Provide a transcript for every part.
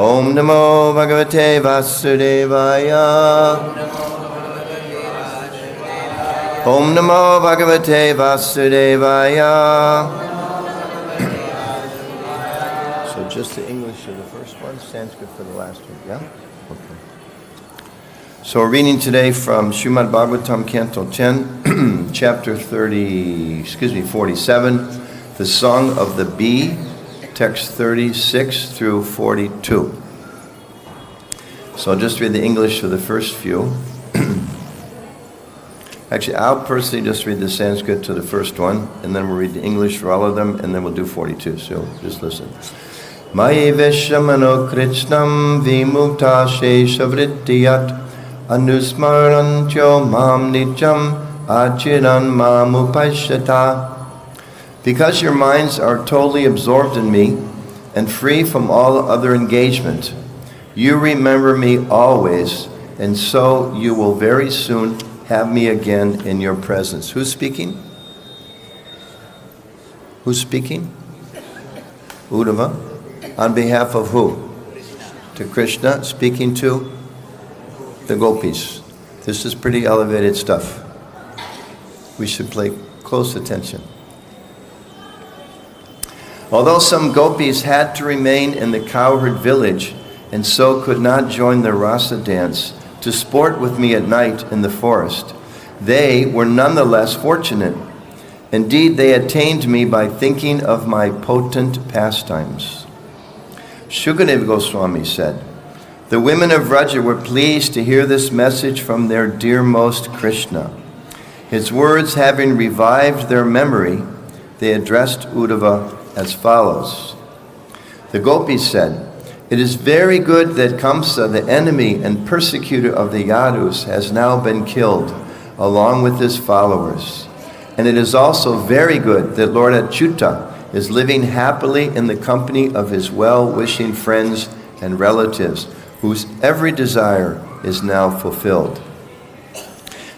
Om Namo Bhagavate Vasudevaya. Om Namo Bhagavate Vasudevaya. So just the English for the first one, Sanskrit for the last one, yeah? Okay. So we're reading today from Śrīmad Bhagavatam, Canto 10, chapter 47, the Song of the Bee, text 36 through 42. So I'll just read the English for the first few. Actually, I'll personally just read the Sanskrit to the first one, and then we'll read the English for all of them, and then we'll do 42, so just listen. Mayi Vishamano Kṛṣṇam vimukta sheshavrittiyat anusmarantyo mam nityam achiran mamupashyata. Because your minds are totally absorbed in me and free from all other engagement, you remember me always, and so you will very soon have me again in your presence. Who's speaking? Who's speaking? Uddhava. On behalf of who? To Kṛṣṇa, speaking to the gopīs. This is pretty elevated stuff. We should pay close attention. Although some gopīs had to remain in the cowherd village and so could not join the rasa dance to sport with me at night in the forest, they were nonetheless fortunate. Indeed, they attained me by thinking of my potent pastimes. Shukadeva Goswami said, the women of Vraja were pleased to hear this message from their dearmost Kṛṣṇa. His words having revived their memory, they addressed Uddhava as follows. The gopis said, it is very good that Kamsa, the enemy and persecutor of the Yadus, has now been killed, along with his followers. And it is also very good that Lord Achyuta is living happily in the company of his well-wishing friends and relatives, whose every desire is now fulfilled.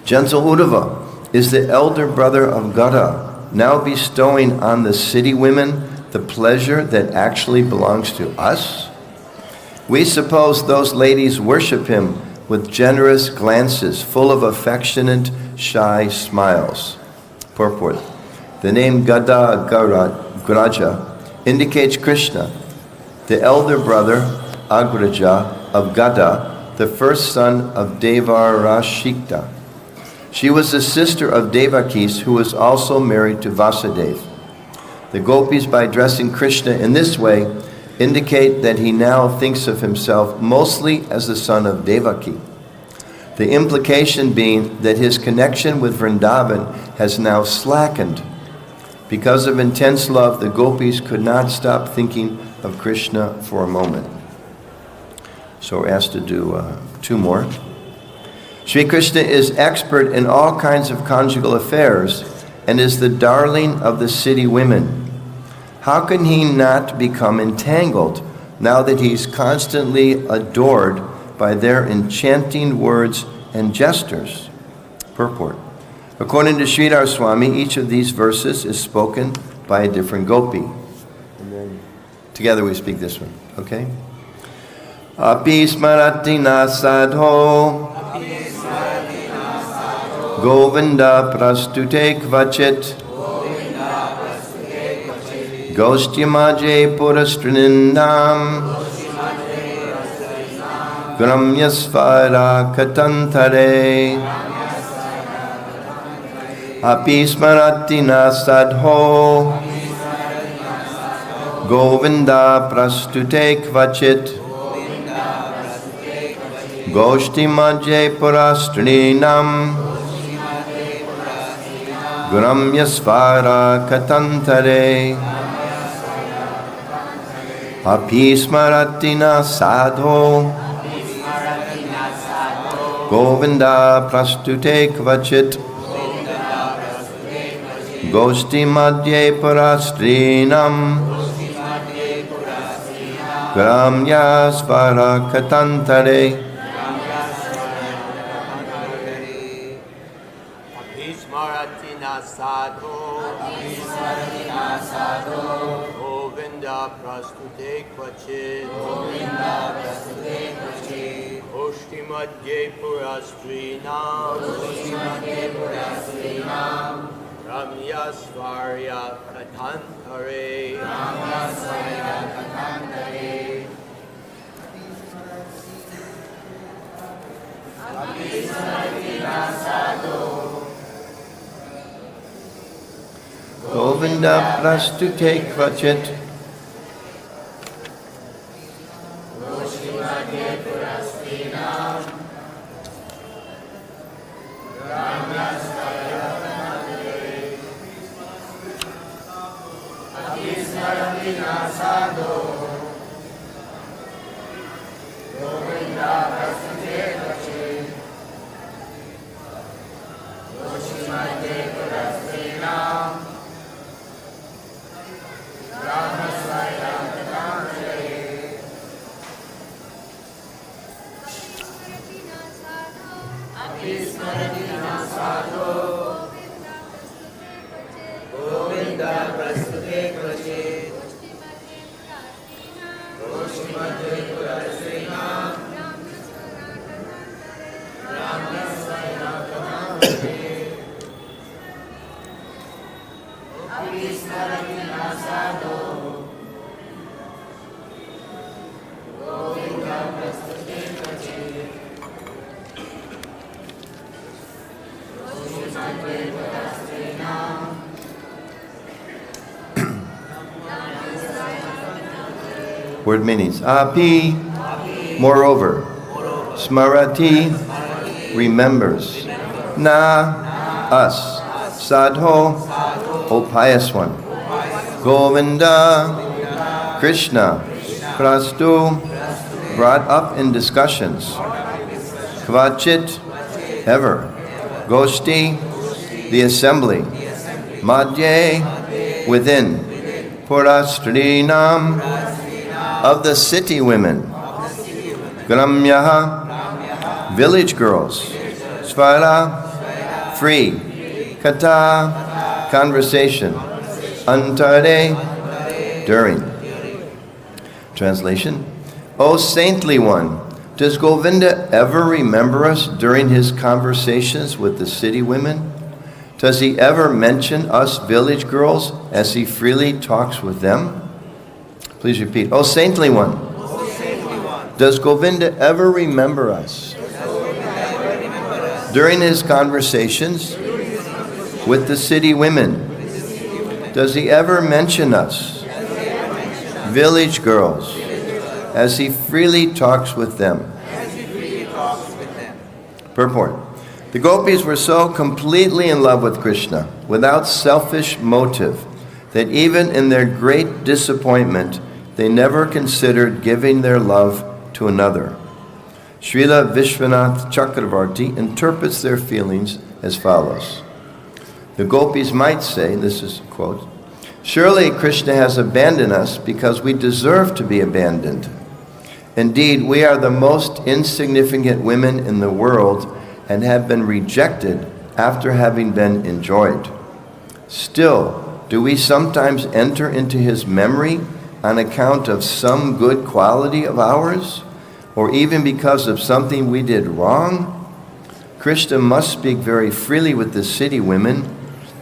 Gentle Uddhava is the elder brother of Gada, now bestowing on the city women the pleasure that actually belongs to us? We suppose those ladies worship him with generous glances, full of affectionate, shy smiles. Purport. The name Gada Graja indicates Kṛṣṇa, the elder brother, Agraja, of Gada, the first son of Devarashikta. She was the sister of Devakis, who was also married to Vasudeva. The gopis, by addressing Kṛṣṇa in this way, indicate that he now thinks of himself mostly as the son of Devaki. The implication being that his connection with Vrindavan has now slackened. Because of intense love, the gopis could not stop thinking of Kṛṣṇa for a moment. So we're asked to do two more. Sri Kṛṣṇa is expert in all kinds of conjugal affairs and is the darling of the city women. How can he not become entangled now that he's constantly adored by their enchanting words and gestures? Purport. According to Sridhar Swami, each of these verses is spoken by a different gopi. And then together we speak this one, okay? Api smarati na sādho Govinda prastute kvacit goṣṭhi-madhye pura-strīṇām svaira-kathāntare api smarati na sādho Govinda prastute kvacit goṣṭhi-madhye pura-strīṇām svaira-kathāntare api smarati na sādho Govinda prastute kvacit goṣṭhi-madhye pura-strīṇām grāmyāḥ svaira-kathāntare sādho Govinda prastute kvacit. Goṣṭhi-madhye pura-strīṇām. Grāmyāḥ svaira-kathāntare. Govinda prastute kvacit. Sādho. Govinda prastute kvacit. Goṣṭhi-madhye pura-strīṇām. svaira-kathāntare. Sādho. Govinda prastute kvacit. Goṣṭhi-madhye pura-strīṇām. svaira-kathāntare. Sādho. Govinda prastute kvacit. Goṣṭhi-madhye pura-strīṇām. Word meanings. Api, moreover. Smarati, remembers. Na, us. Sādho, O pious one. Govinda, Kṛṣṇa, prastute, brought up in discussions. Kvacit, ever. Goṣṭhi, the assembly. Madhye, within. Pura-strīṇām, of the city women. Grāmyāḥ, village girls. Svaira, free. Kathā, conversation. Antare, during. Translation. O saintly one, does Govinda ever remember us during his conversations with the city women? Does he ever mention us village girls as he freely talks with them? Please repeat. O saintly one, does Govinda ever remember us during his conversations with the city women? Does he ever mention us, village girls, as he freely talks with them? Purport. The gopis were so completely in love with Kṛṣṇa, without selfish motive, that even in their great disappointment, they never considered giving their love to another. Śrīla Viśvanātha Cakravartī interprets their feelings as follows. The gopis might say, this is a quote, "Surely Kṛṣṇa has abandoned us because we deserve to be abandoned. Indeed, we are the most insignificant women in the world and have been rejected after having been enjoyed. Still, do we sometimes enter into his memory on account of some good quality of ours, or even because of something we did wrong? Kṛṣṇa must speak very freely with the city women.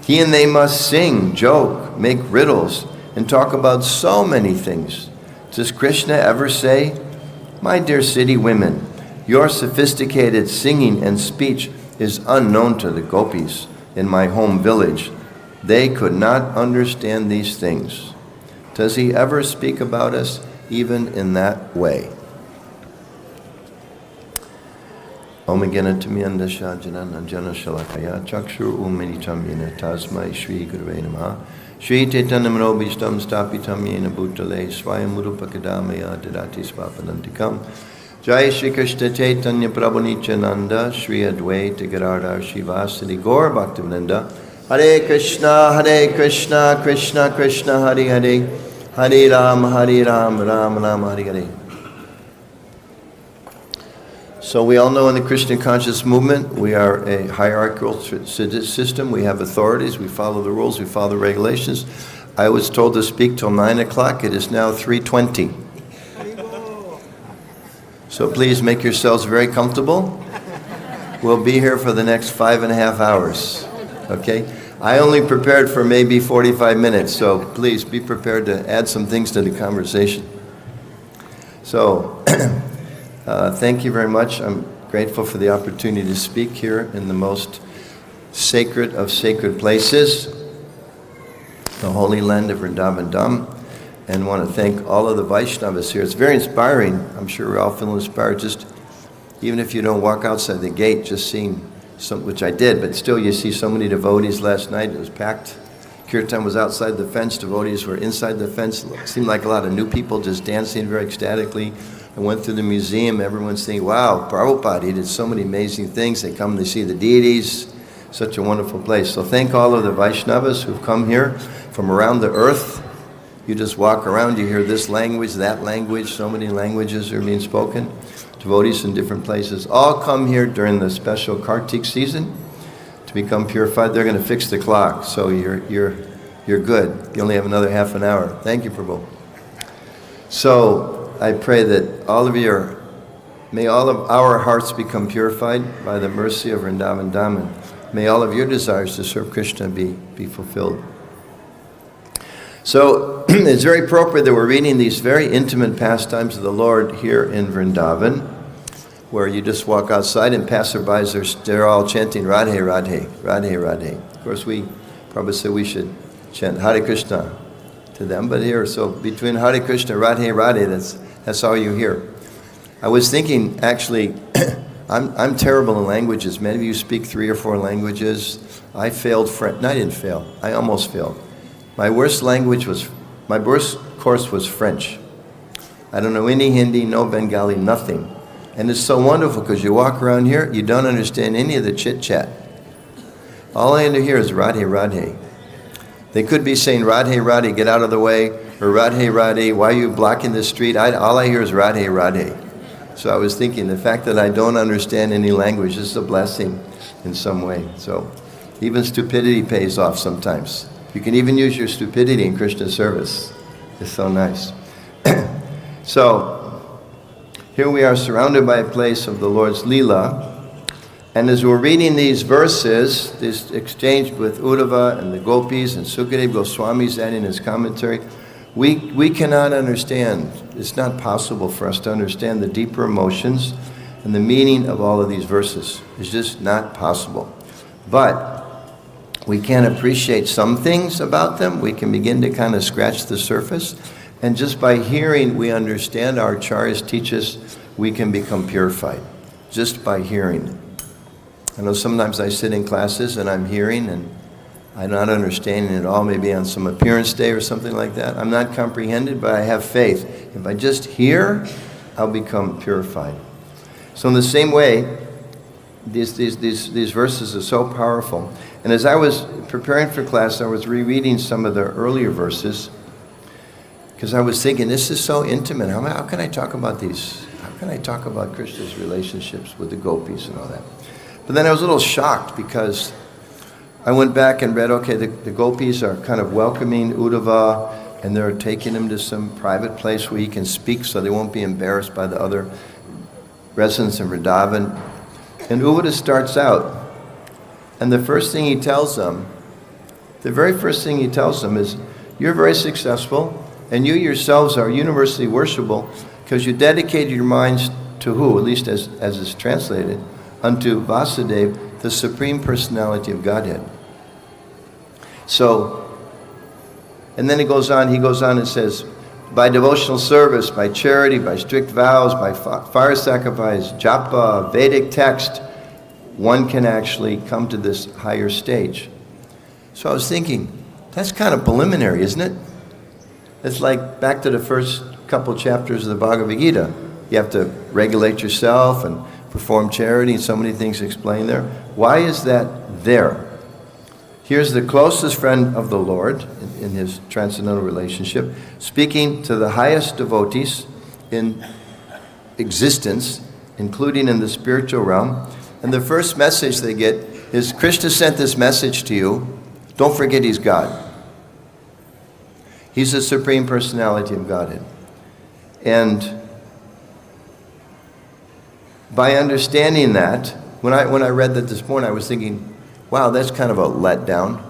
He and they must sing, joke, make riddles, and talk about so many things. Does Kṛṣṇa ever say, 'My dear city women, your sophisticated singing and speech is unknown to the gopis in my home village. They could not understand these things'? Does he ever speak about us even in that way? Om H.G.Anuttama Janana Shalakaya Chakshur Umenitam Yena Tasmai Shri Gurave Namaha Shri Chaitanya-manobhishtam Stapitam Yena Bhutale Swayamurupakadamaya Dadati Svapanantikam Jai Shri Krishna Chaitanya Prabhu Nityananda Shri Advaita Gadadhar Shivasadi Gaur Bhaktivinoda Hare Krishna, Krishna Krishna, Hare Hare, Hare Ram, Ram Ram, Hare Hare. So we all know in the Krishna conscious movement, we are a hierarchical system. We have authorities, we follow the rules, we follow the regulations. I was told to speak till 9 o'clock. It is now 3:20. So please make yourselves very comfortable. We'll be here for the next 5.5 hours. Okay? I only prepared for maybe 45 minutes, so please be prepared to add some things to the conversation. So, thank you very much. I'm grateful for the opportunity to speak here in the most sacred of sacred places, the Holy Land of Vrindavan, and want to thank all of the Vaishnavas here. It's very inspiring. I'm sure we're all feeling inspired, just even if you don't walk outside the gate, just seeing some, which I did, but still you see so many devotees last night. It was packed. Kirtan was outside the fence. Devotees were inside the fence. It seemed like a lot of new people just dancing very ecstatically. I went through the museum. Everyone's saying, wow, Prabhupada, he did so many amazing things. They come to see the deities. Such a wonderful place. So thank all of the Vaishnavas who've come here from around the earth. You just walk around, you hear this language, that language, so many languages are being spoken. Devotees in different places all come here during the special Kartik season to become purified. They're going to fix the clock, so you're good. You only have another half an hour. Thank you, Prabhu. So I pray that all of you may all of our hearts become purified by the mercy of Vrindavan Dhaman. May all of your desires to serve Kṛṣṇa be fulfilled. So it's very appropriate that we're reading these very intimate pastimes of the Lord here in Vrindavan, where you just walk outside and passerbys, they're all chanting Radhe, Radhe, Radhe, Radhe. Of course, we probably say we should chant Hare Kṛṣṇa to them, but here, so between Hare Kṛṣṇa, Radhe, Radhe, that's all you hear. I was thinking, actually, I'm terrible in languages. Many of you speak 3 or 4 languages. I failed French. No, I didn't fail. I almost failed. My worst course was French. I don't know any Hindi, no Bengali, nothing. And it's so wonderful because you walk around here, you don't understand any of the chit-chat. All I hear is Radhe, Radhe. They could be saying Radhe, Radhe, get out of the way, or Radhe, Radhe, why are you blocking the street? All I hear is Radhe, Radhe. So I was thinking, the fact that I don't understand any language is a blessing in some way. So even stupidity pays off sometimes. You can even use your stupidity in Krishna service. It's so nice. So here we are surrounded by a place of the Lord's Leela. And as we're reading these verses, this exchange with Uddhava and the gopis and Sukadeva Goswami's adding his commentary, we cannot understand. It's not possible for us to understand the deeper emotions and the meaning of all of these verses. It's just not possible. But we can appreciate some things about them. We can begin to kind of scratch the surface. And just by hearing, we understand. Our acharyas teach us we can become purified. Just by hearing. I know sometimes I sit in classes and I'm hearing and I'm not understanding it all, maybe on some appearance day or something like that. I'm not comprehended, but I have faith. If I just hear, I'll become purified. So in the same way, these verses are so powerful. And as I was preparing for class, I was rereading some of the earlier verses because I was thinking, this is so intimate. How can I talk about these? How can I talk about Krishna's relationships with the gopis and all that? But then I was a little shocked because I went back and read, okay, the gopis are kind of welcoming Uddhava and they're taking him to some private place where he can speak so they won't be embarrassed by the other residents in Vrindavan. And Uddhava starts out, and the first thing he tells them, the very first thing he tells them is, you're very successful, and you yourselves are universally worshipable because you dedicated your minds to who, at least as is translated, unto Vasudeva, the Supreme Personality of Godhead. So, and then he goes on and says, by devotional service, by charity, by strict vows, by fire sacrifice, japa, Vedic text, one can actually come to this higher stage. So I was thinking, that's kind of preliminary, isn't it? It's like back to the first couple chapters of the Bhagavad Gita. You have to regulate yourself and perform charity, and so many things explained there. Why is that there? Here's the closest friend of the Lord in his transcendental relationship, speaking to the highest devotees in existence, including in the spiritual realm. And the first message they get is, Krishna sent this message to you. Don't forget he's God. He's the Supreme Personality of Godhead. And by understanding that, when I read that this morning, I was thinking, wow, that's kind of a letdown.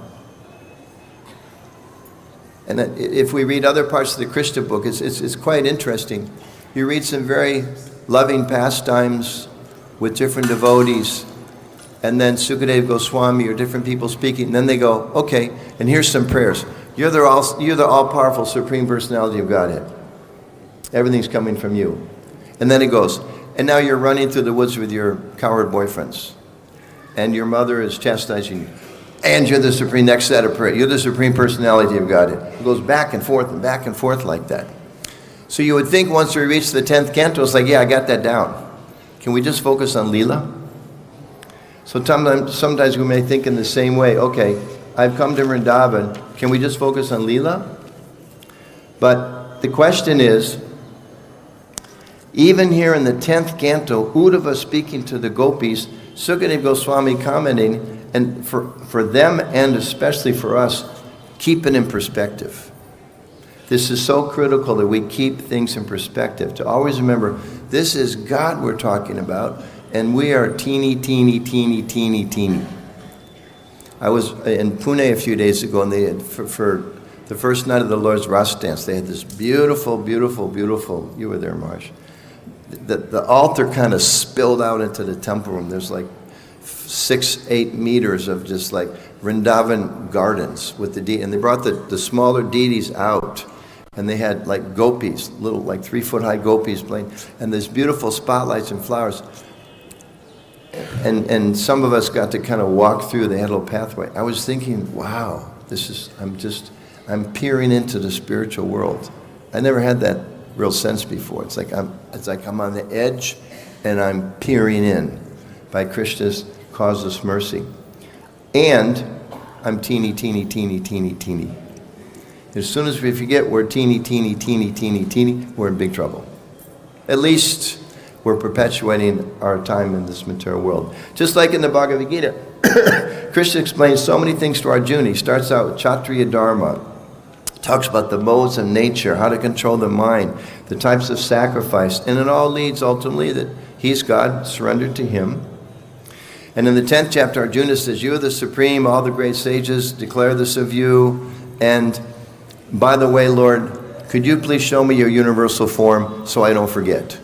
And that if we read other parts of the Kṛṣṇa book, it's quite interesting. You read some very loving pastimes with different devotees, and then Sukadeva Goswami or different people speaking, and then they go, okay, and here's some prayers. You're the all-powerful Supreme Personality of Godhead. Everything's coming from you. And then it goes, and now you're running through the woods with your coward boyfriends, and your mother is chastising you, and you're the supreme, next set of prayer, you're the Supreme Personality of Godhead. It goes back and forth like that. So you would think once we reach the 10th canto, it's like, yeah, I got that down. Can we just focus on Leela? So sometimes we may think in the same way, okay, I've come to Vrindavan, can we just focus on Leela? But the question is, even here in the 10th canto, Uddhava speaking to the gopis, Sukadeva Goswami commenting, and for them and especially for us, keep it in perspective. This is so critical that we keep things in perspective, to always remember, this is God we're talking about, and we are teeny, teeny, teeny, teeny, teeny. I was in Pune a few days ago, and they had, for the first night of the Lord's Rasa dance, they had this beautiful, beautiful, beautiful, you were there, Marsh. The altar kind of spilled out into the temple room. There's like 6-8 meters of just like Vrindavan gardens with the and they brought the smaller deities out, and they had like gopīs, little like 3-foot-high gopīs playing, and there's beautiful spotlights and flowers. And some of us got to kind of walk through. They had a little pathway. I was thinking, wow, I'm peering into the spiritual world. I never had that real sense before. It's like I'm on the edge, and I'm peering in by Krishna's causeless mercy. And I'm teeny, teeny, teeny, teeny, teeny. As soon as we forget we're teeny, teeny, teeny, teeny, teeny, we're in big trouble. At least we're perpetuating our time in this material world. Just like in the Bhagavad Gita, Krishna explains so many things to Arjuna. He starts out with Kshatriya Dharma, talks about the modes of nature, how to control the mind, the types of sacrifice, and it all leads ultimately that he's God, surrendered to him. And in the 10th chapter, Arjuna says, you are the supreme, all the great sages declare this of you, and by the way, Lord, could you please show me your universal form so I don't forget,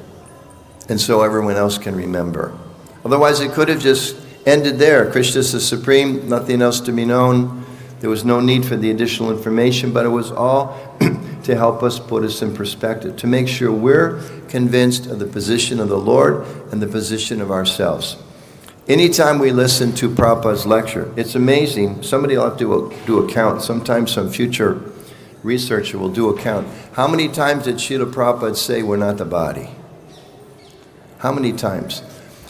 and so everyone else can remember. Otherwise, it could have just ended there. Krishna is the supreme, nothing else to be known. There was no need for the additional information, but it was all to help us put us in perspective, to make sure we're convinced of the position of the Lord and the position of ourselves. Anytime we listen to Prabhupada's lecture, it's amazing. Somebody will have to do a count. Sometimes some future researcher will do a count. How many times did Śrīla Prabhupada say we're not the body? How many times?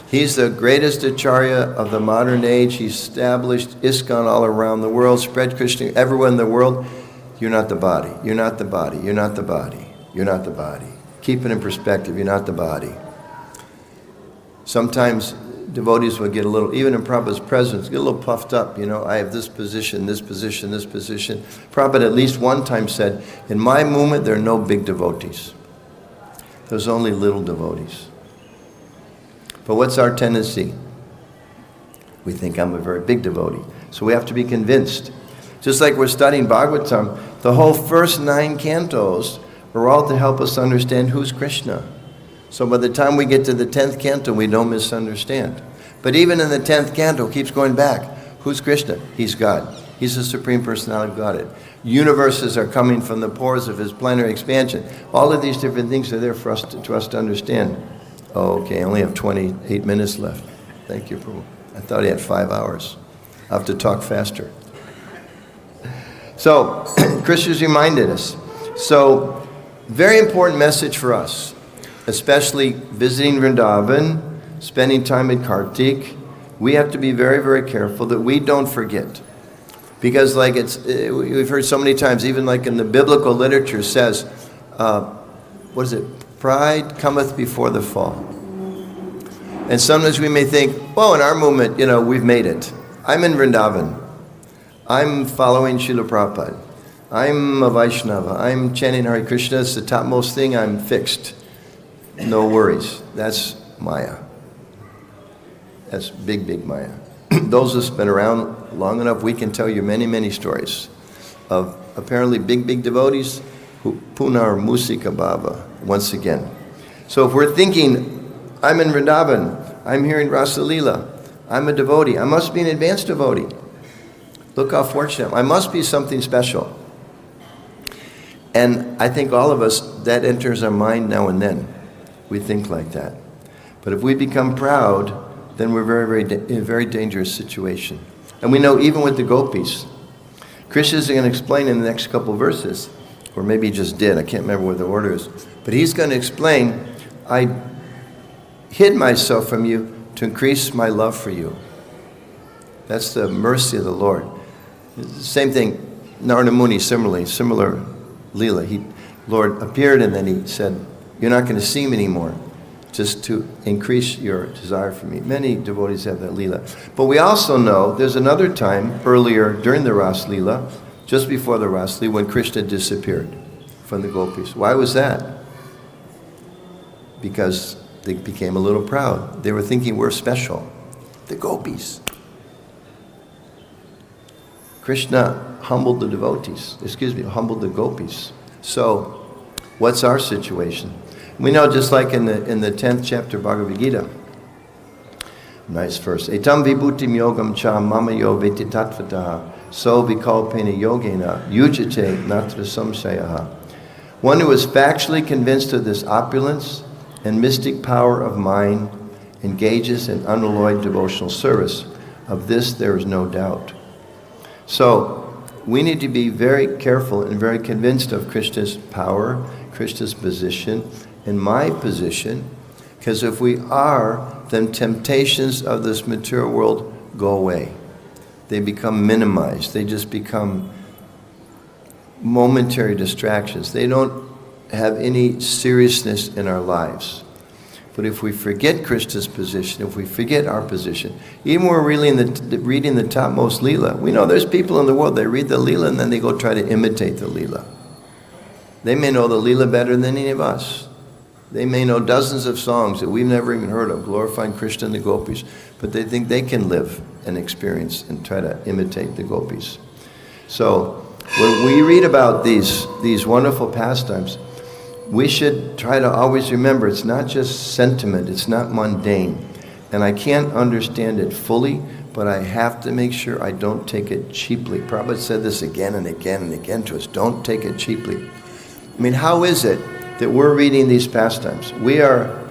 He's the greatest acharya of the modern age. He established ISKCON all around the world, spread Krishna everywhere in the world. You're not the body. You're not the body. You're not the body. You're not the body. Keep it in perspective. You're not the body. Sometimes devotees will get a little, even in Prabhupada's presence, get a little puffed up. You know, I have this position, this position, this position. Prabhupada at least one time said, in my movement, there are no big devotees. There's only little devotees. But what's our tendency? We think I'm a very big devotee. So we have to be convinced. Just like we're studying Bhagavatam, the whole first 9 cantos are all to help us understand who's Kṛṣṇa. So by the time we get to the 10th canto, we don't misunderstand. But even in the 10th canto, it keeps going back. Who's Kṛṣṇa? He's God. He's the Supreme Personality of Godhead. Universes are coming from the pores of his plenary expansion. All of these different things are there for us to understand. Oh, okay, I only have 28 minutes left. Thank you, Prabhu. I thought he had 5 hours. I'll have to talk faster. So, Krishna's reminded us. So, very important message for us, especially visiting Vrindavan, spending time at Kartik. We have to be very, very careful that we don't forget. Because like we've heard so many times, even like in the biblical literature says, what is it? Pride cometh before the fall. And sometimes we may think, well, in our movement, we've made it. I'm in Vrindavan. I'm following Śrīla Prabhupada. I'm a Vaishnava. I'm chanting Hare Krishna. It's the topmost thing. I'm fixed. No worries. That's Maya. That's big, big Maya. Those of us who've been around long enough, we can tell you many, many stories of apparently big, big devotees who punar musika bhava once again. So if we're thinking, I'm in Vrindavan, I'm hearing Rasa Leela, I'm a devotee, I must be an advanced devotee. Look how fortunate, I must be something special. And I think all of us, that enters our mind now and then. We think like that. But if we become proud, then we're in a very dangerous situation. And we know even with the gopīs, Krishna is going to explain in the next couple of verses, or maybe he just did, I can't remember what the order is, but he's going to explain, I hid myself from you to increase my love for you. That's the mercy of the Lord. Same thing, Narada Muni, similar Leela. Lord appeared and then he said, you're not going to see me anymore, just to increase your desire for me. Many devotees have that Leela. But we also know there's another time earlier during the Ras Leela, just before the Ras Leela, when Krishna disappeared from the gopīs. Why was that? Because they became a little proud. They were thinking we're special. The gopīs. Krishna humbled the devotees, humbled the gopīs. So, what's our situation? We know just like in the 10th chapter of Bhagavad Gita, nice verse, Etam vibhutim yogam cha mama yo veti tattvataha so vikalpena yogena yujate natra samsayaha. One who is factually convinced of this opulence and mystic power of mind engages in unalloyed devotional service. Of this there is no doubt. So, we need to be very careful and very convinced of Krishna's power, Krishna's position, and my position, because if we are, then temptations of this material world go away. They become minimized. They just become momentary distractions. They don't have any seriousness in our lives. But if we forget Krishna's position, if we forget our position, even when we're reading the topmost Leela, we know there's people in the world, they read the Leela and then they go try to imitate the Leela. They may know the Leela better than any of us. They may know dozens of songs that we've never even heard of, glorifying Krishna and the gopīs, but they think they can live and experience and try to imitate the gopīs. So when we read about these wonderful pastimes, we should try to always remember it's not just sentiment, it's not mundane. And I can't understand it fully, but I have to make sure I don't take it cheaply. Prabhupada said this again and again and again to us, don't take it cheaply. I mean, how is it that we're reading these pastimes? We are,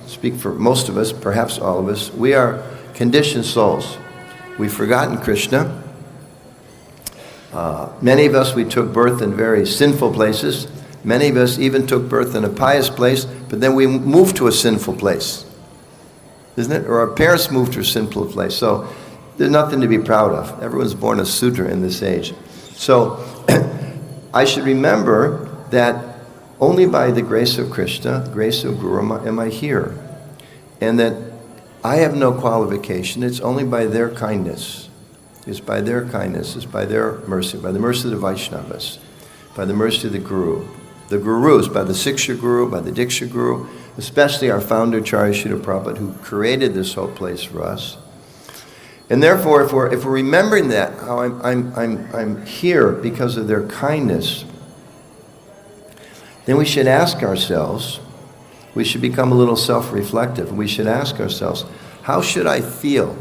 speak for most of us, perhaps all of us, we are conditioned souls. We've forgotten Krishna. Many of us, we took birth in very sinful places. Many of us even took birth in a pious place, but then we moved to a sinful place. Isn't it? Or our parents moved to a sinful place. So there's nothing to be proud of. Everyone's born a Sudra in this age. So I should remember that only by the grace of Krishna, grace of Guru, am I here. And that I have no qualification. It's only by their kindness. It's by their kindness. It's by their mercy. By the mercy of the Vaishnavas. By the mercy of the Guru. The Gurus, by the Siksha Guru, by the Diksha Guru, especially our founder, Acharya Srila Prabhupada, who created this whole place for us. And therefore, if we're remembering that, how I'm here because of their kindness, then we should ask ourselves, we should become a little self-reflective. We should ask ourselves, how should I feel?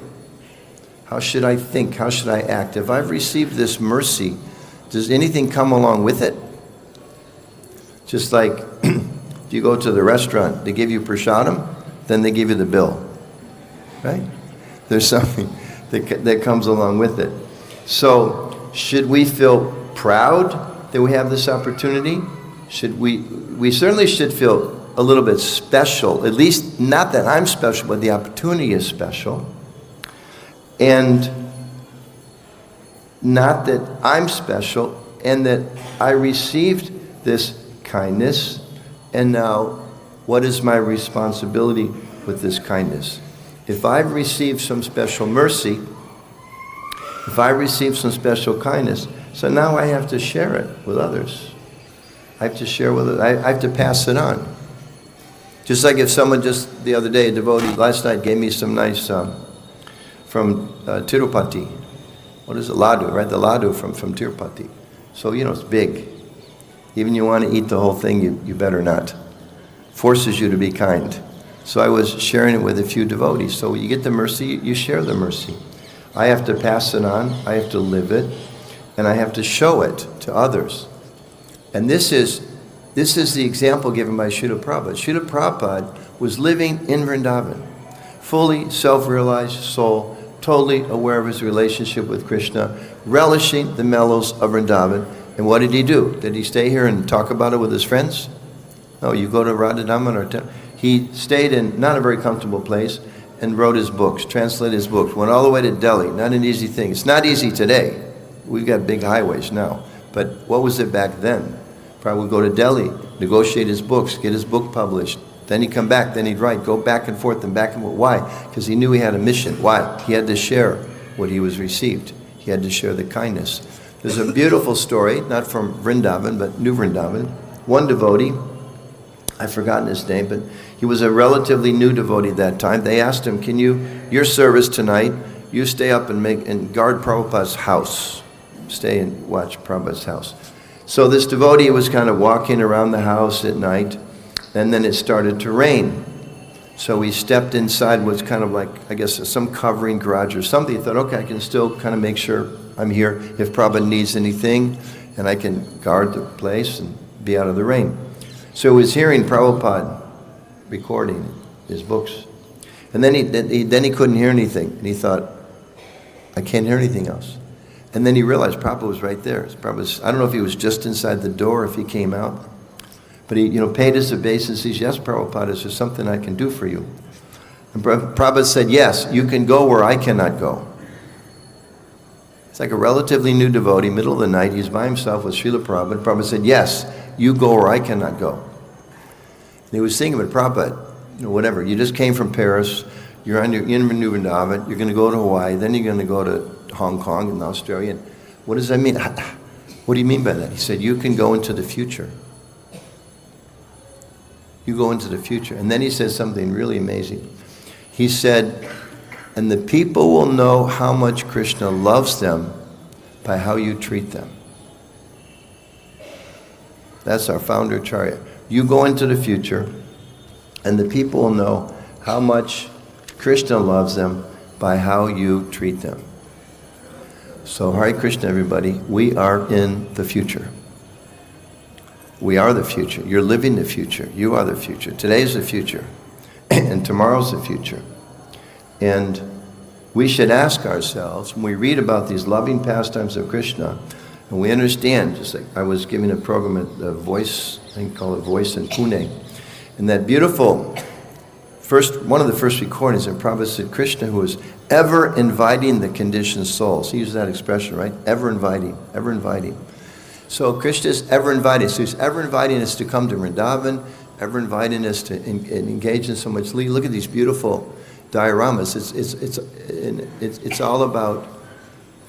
How should I think? How should I act? If I've received this mercy, does anything come along with it? Just like if you go to the restaurant, they give you prasadam, then they give you the bill, right? There's something that comes along with it. So should we feel proud that we have this opportunity? We certainly should feel a little bit special, at least not that I'm special, but the opportunity is special. And not that I'm special and that I received this kindness, and now what is my responsibility with this kindness? If I've received some special mercy, if I received some special kindness, So now I have to share it with others. I have to share with it. I have to pass it on. Just like if someone just the other day, a devotee last night gave me some nice from Tirupati. What is it? Ladu, right? The ladu from Tirupati. So, it's big. Even you want to eat the whole thing, you better not. Forces you to be kind. So I was sharing it with a few devotees. So you get the mercy, you share the mercy. I have to pass it on, I have to live it, and I have to show it to others. And this is the example given by Śrīla Prabhupada. Śrīla Prabhupada was living in Vrindavan, fully self-realized soul, totally aware of his relationship with Kṛṣṇa, relishing the mellows of Vrindavan. And what did he do? Did he stay here and talk about it with his friends? No, you go to Radhadaman or he stayed in not a very comfortable place and wrote his books, translated his books, went all the way to Delhi. Not an easy thing. It's not easy today. We've got big highways now. But what was it back then? Probably would go to Delhi, negotiate his books, get his book published. Then he'd come back, then he'd write, go back and forth and back and forth. Why? Because he knew he had a mission. Why? He had to share what he was received. He had to share the kindness. There's a beautiful story, not from Vrindavan, but New Vrindavan. One devotee, I've forgotten his name, but he was a relatively new devotee at that time. They asked him, can your service tonight, you stay up and guard Prabhupada's house. Stay and watch Prabhupada's house. So this devotee was kind of walking around the house at night, and then it started to rain. So he stepped inside what's kind of like, I guess, some covering garage or something. He thought, okay, I can still kind of make sure I'm here if Prabhupada needs anything, and I can guard the place and be out of the rain. So he was hearing Prabhupada recording his books. And then he couldn't hear anything. And he thought, I can't hear anything else. And then he realized Prabhupada was right there. I don't know if he was just inside the door, if he came out. But he paid his obeisance. Yes, Prabhupada, is there something I can do for you? And Prabhupada said, yes, you can go where I cannot go. It's like a relatively new devotee, middle of the night. He's by himself with Śrīla Prabhupada. Prabhupada said, yes, you go where I cannot go. And he was thinking, but Prabhupada, whatever, you just came from Paris, you're in New Vrindavan, you're going to go to Hawaii, then you're going to go to Hong Kong and Australia. And what does that mean? What do you mean by that? He said, you can go into the future. You go into the future. And then he said something really amazing. He said, and the people will know how much Kṛṣṇa loves them by how you treat them. That's our founder Acharya. You go into the future, and the people will know how much Kṛṣṇa loves them by how you treat them. So Hare Krishna, everybody. We are in the future. We are the future. You're living the future. You are the future. Today's the future. And tomorrow's the future. And we should ask ourselves, when we read about these loving pastimes of Kṛṣṇa, and we understand, just like I was giving a program at the Voice, I think call it Voice in Pune, and that beautiful one of the first recordings, and Prabhupada said, Kṛṣṇa, who is ever inviting the conditioned souls. He used that expression, right? Ever inviting, ever inviting. So Kṛṣṇa is ever inviting. So he's ever inviting us to come to Vrindavan, ever inviting us to engage in so much. Look at these beautiful dioramas. It's all about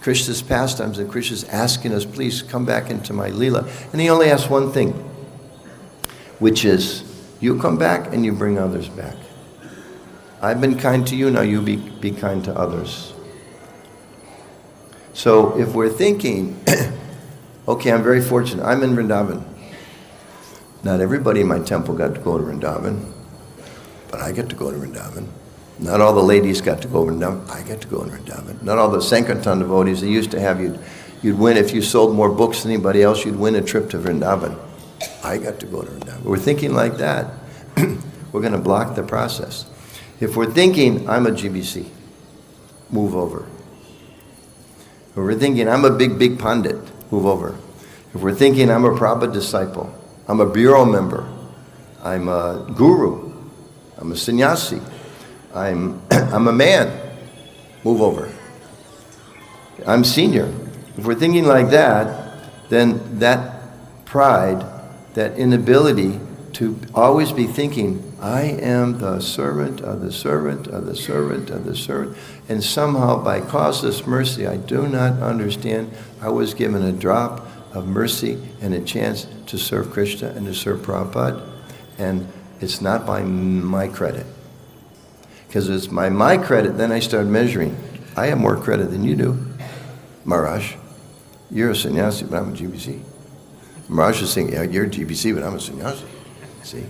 Kṛṣṇa's pastimes, and Kṛṣṇa's asking us, please come back into my Leela. And he only asks one thing, which is, you come back and you bring others back. I've been kind to you, now you be kind to others. So if we're thinking, okay, I'm very fortunate, I'm in Vrindavan. Not everybody in my temple got to go to Vrindavan, but I get to go to Vrindavan. Not all the ladies got to go to Vrindavan, I get to go to Vrindavan. Not all the Sankirtan devotees, they used to have you'd win, if you sold more books than anybody else, you'd win a trip to Vrindavan. I got to go to Vrindavan. We're thinking like that, we're going to block the process. If we're thinking, I'm a GBC, move over. If we're thinking, I'm a big pandit, move over. If we're thinking, I'm a Prabhupada disciple, I'm a bureau member, I'm a guru, I'm a sannyasi, I'm a man, move over. I'm senior. If we're thinking like that, then that pride, that inability to always be thinking, I am the servant of the servant of the servant of the servant. And somehow, by causeless mercy, I do not understand, I was given a drop of mercy and a chance to serve Kṛṣṇa and to serve Prabhupada. And it's not by my credit. Because it's by my credit, then I start measuring. I have more credit than you do. Maharaj, you're a sannyasi, but I'm a GBC. Maharaj is saying, yeah, you're a GBC, but I'm a sannyasi. See?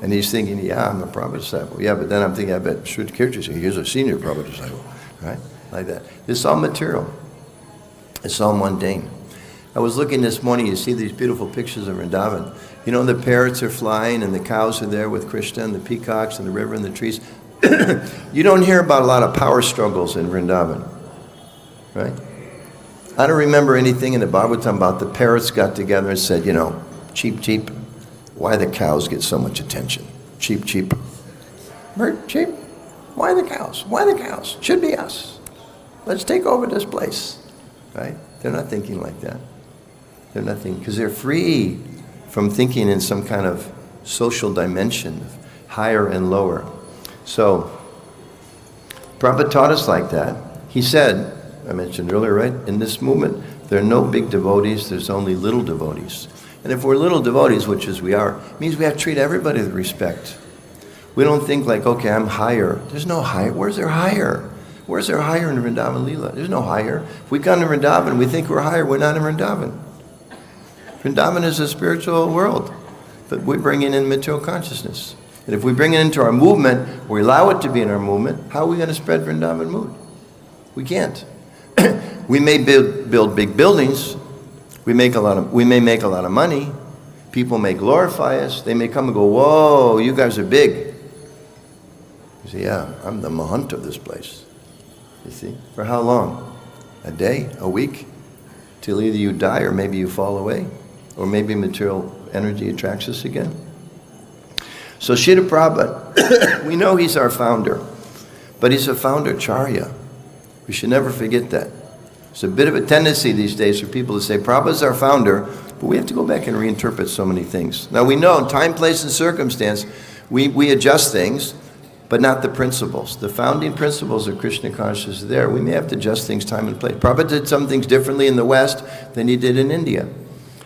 And he's thinking, yeah, I'm a Prabhupada disciple. Yeah, but then I'm thinking, I bet Sri Kirti saying, here's a senior Prabhupada disciple. Right? Like that. It's all material. It's all mundane. I was looking this morning, you see these beautiful pictures of Vrindavan. You know, the parrots are flying and the cows are there with Kṛṣṇa and the peacocks and the river and the trees. You don't hear about a lot of power struggles in Vrindavan. Right? I don't remember anything in the Bhagavatam about the parrots got together and said, you know, cheep, cheep. Why the cows get so much attention? Cheep, cheep. Bird, cheep. Why the cows? Why the cows? Should be us. Let's take over this place. Right? They're not thinking like that. They're not thinking, because they're free from thinking in some kind of social dimension, higher and lower. So, Prabhupada taught us like that. He said, I mentioned earlier, right? In this movement, there are no big devotees, there's only little devotees. And if we're little devotees, which is we are, it means we have to treat everybody with respect. We don't think like, okay, I'm higher. There's no higher. Where's there higher? Where's there higher in Vrindavan Leela? There's no higher. If we come to Vrindavan and we think we're higher, we're not in Vrindavan. Vrindavan is a spiritual world, but we're bringing in material consciousness. And if we bring it into our movement, we allow it to be in our movement, how are we going to spread Vrindavan mood? We can't. We may build big buildings. We may make a lot of money. People may glorify us. They may come and go, whoa, you guys are big. You say, yeah, I'm the mahant of this place. You see? For how long? A day? A week? Till either you die or maybe you fall away. Or maybe material energy attracts us again. So Srila Prabhupada, we know he's our founder. But he's a founder charya. We should never forget that. It's a bit of a tendency these days for people to say, Prabhupada's our founder, but we have to go back and reinterpret so many things. Now we know, time, place, and circumstance, we adjust things, but not the principles. The founding principles of Krishna consciousness are there. We may have to adjust things time and place. Prabhupada did some things differently in the West than he did in India.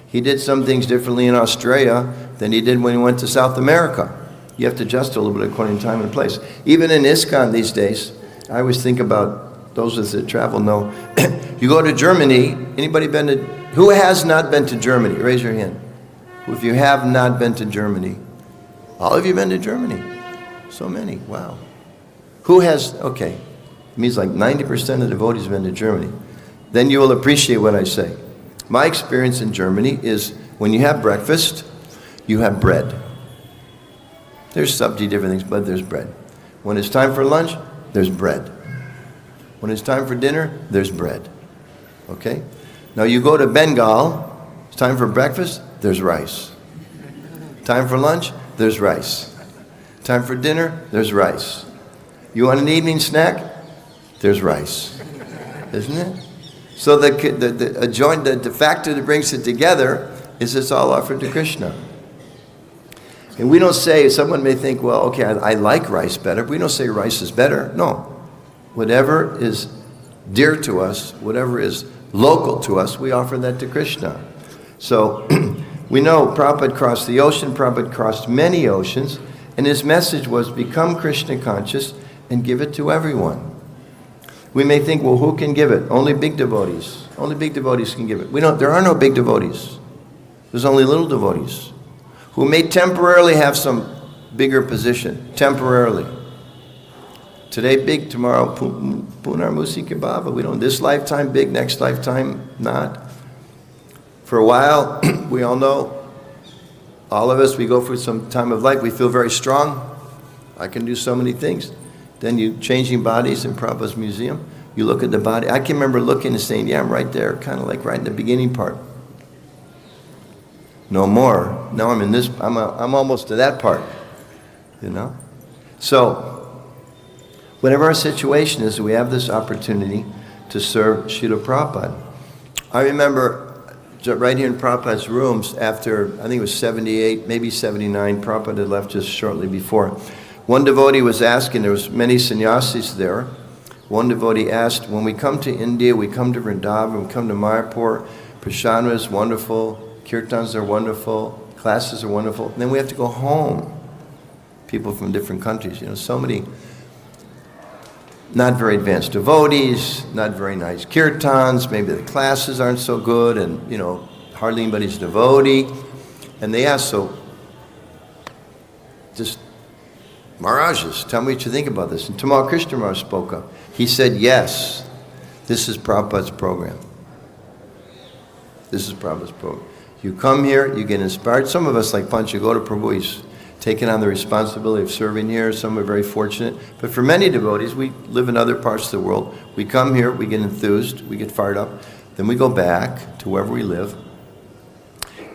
He did some things differently in Australia than he did when he went to South America. You have to adjust a little bit according to time and place. Even in ISKCON these days, I always think about those of us that travel know. You go to Germany, anybody been to, who has not been to Germany? Raise your hand. If you have not been to Germany, all of you been to Germany? So many, wow. Who has, okay, it means like 90% of devotees have been to Germany. Then you will appreciate what I say. My experience in Germany is when you have breakfast, you have bread. There's sabji, different things, but there's bread. When it's time for lunch, there's bread. When it's time for dinner, there's bread. Okay? Now you go to Bengal, it's time for breakfast, there's rice. Time for lunch, there's rice. Time for dinner, there's rice. You want an evening snack? There's rice. Isn't it? So the factor that brings it together is it's all offered to Kṛṣṇa. And we don't say, someone may think, well, okay, I like rice better. We don't say rice is better. No. Whatever is dear to us, whatever is local to us, we offer that to Kṛṣṇa. So we know Prabhupada crossed the ocean, Prabhupada crossed many oceans, and his message was become Kṛṣṇa conscious and give it to everyone. We may think, well, who can give it? Only big devotees. Only big devotees can give it. There are no big devotees. There's only little devotees who may temporarily have some bigger position, temporarily. Today big, tomorrow punar musika bhava. We don't, this lifetime big, next lifetime not. For a while, we all know, all of us, we go through some time of life, we feel very strong. I can do so many things. Then you changing bodies in Prabhupada's museum, you look at the body. I can remember looking and saying, yeah, I'm right there, kind of like right in the beginning part. No more. Now I'm in this, I'm almost to that part, you know? So, whatever our situation is, we have this opportunity to serve Srila Prabhupada. I remember right here in Prabhupada's rooms after, I think it was 78, maybe 79, Prabhupada had left just shortly before. One devotee was asking, there was many sannyasis there. One devotee asked, when we come to India, we come to Vrindavan, we come to Mayapur, Prashana is wonderful, kirtans are wonderful, classes are wonderful, and then we have to go home. People from different countries, so many not very advanced devotees, not very nice kirtans, maybe the classes aren't so good, and hardly anybody's devotee. And they asked, so just Maharajas, tell me what you think about this. And Tamal Krishna Maharaj spoke up. He said, yes, this is Prabhupada's program. This is Prabhupada's program. You come here, you get inspired. Some of us, like Pancha, go to Prabhu, he's taken on the responsibility of serving here. Some are very fortunate. But for many devotees, we live in other parts of the world. We come here, we get enthused, we get fired up. Then we go back to wherever we live.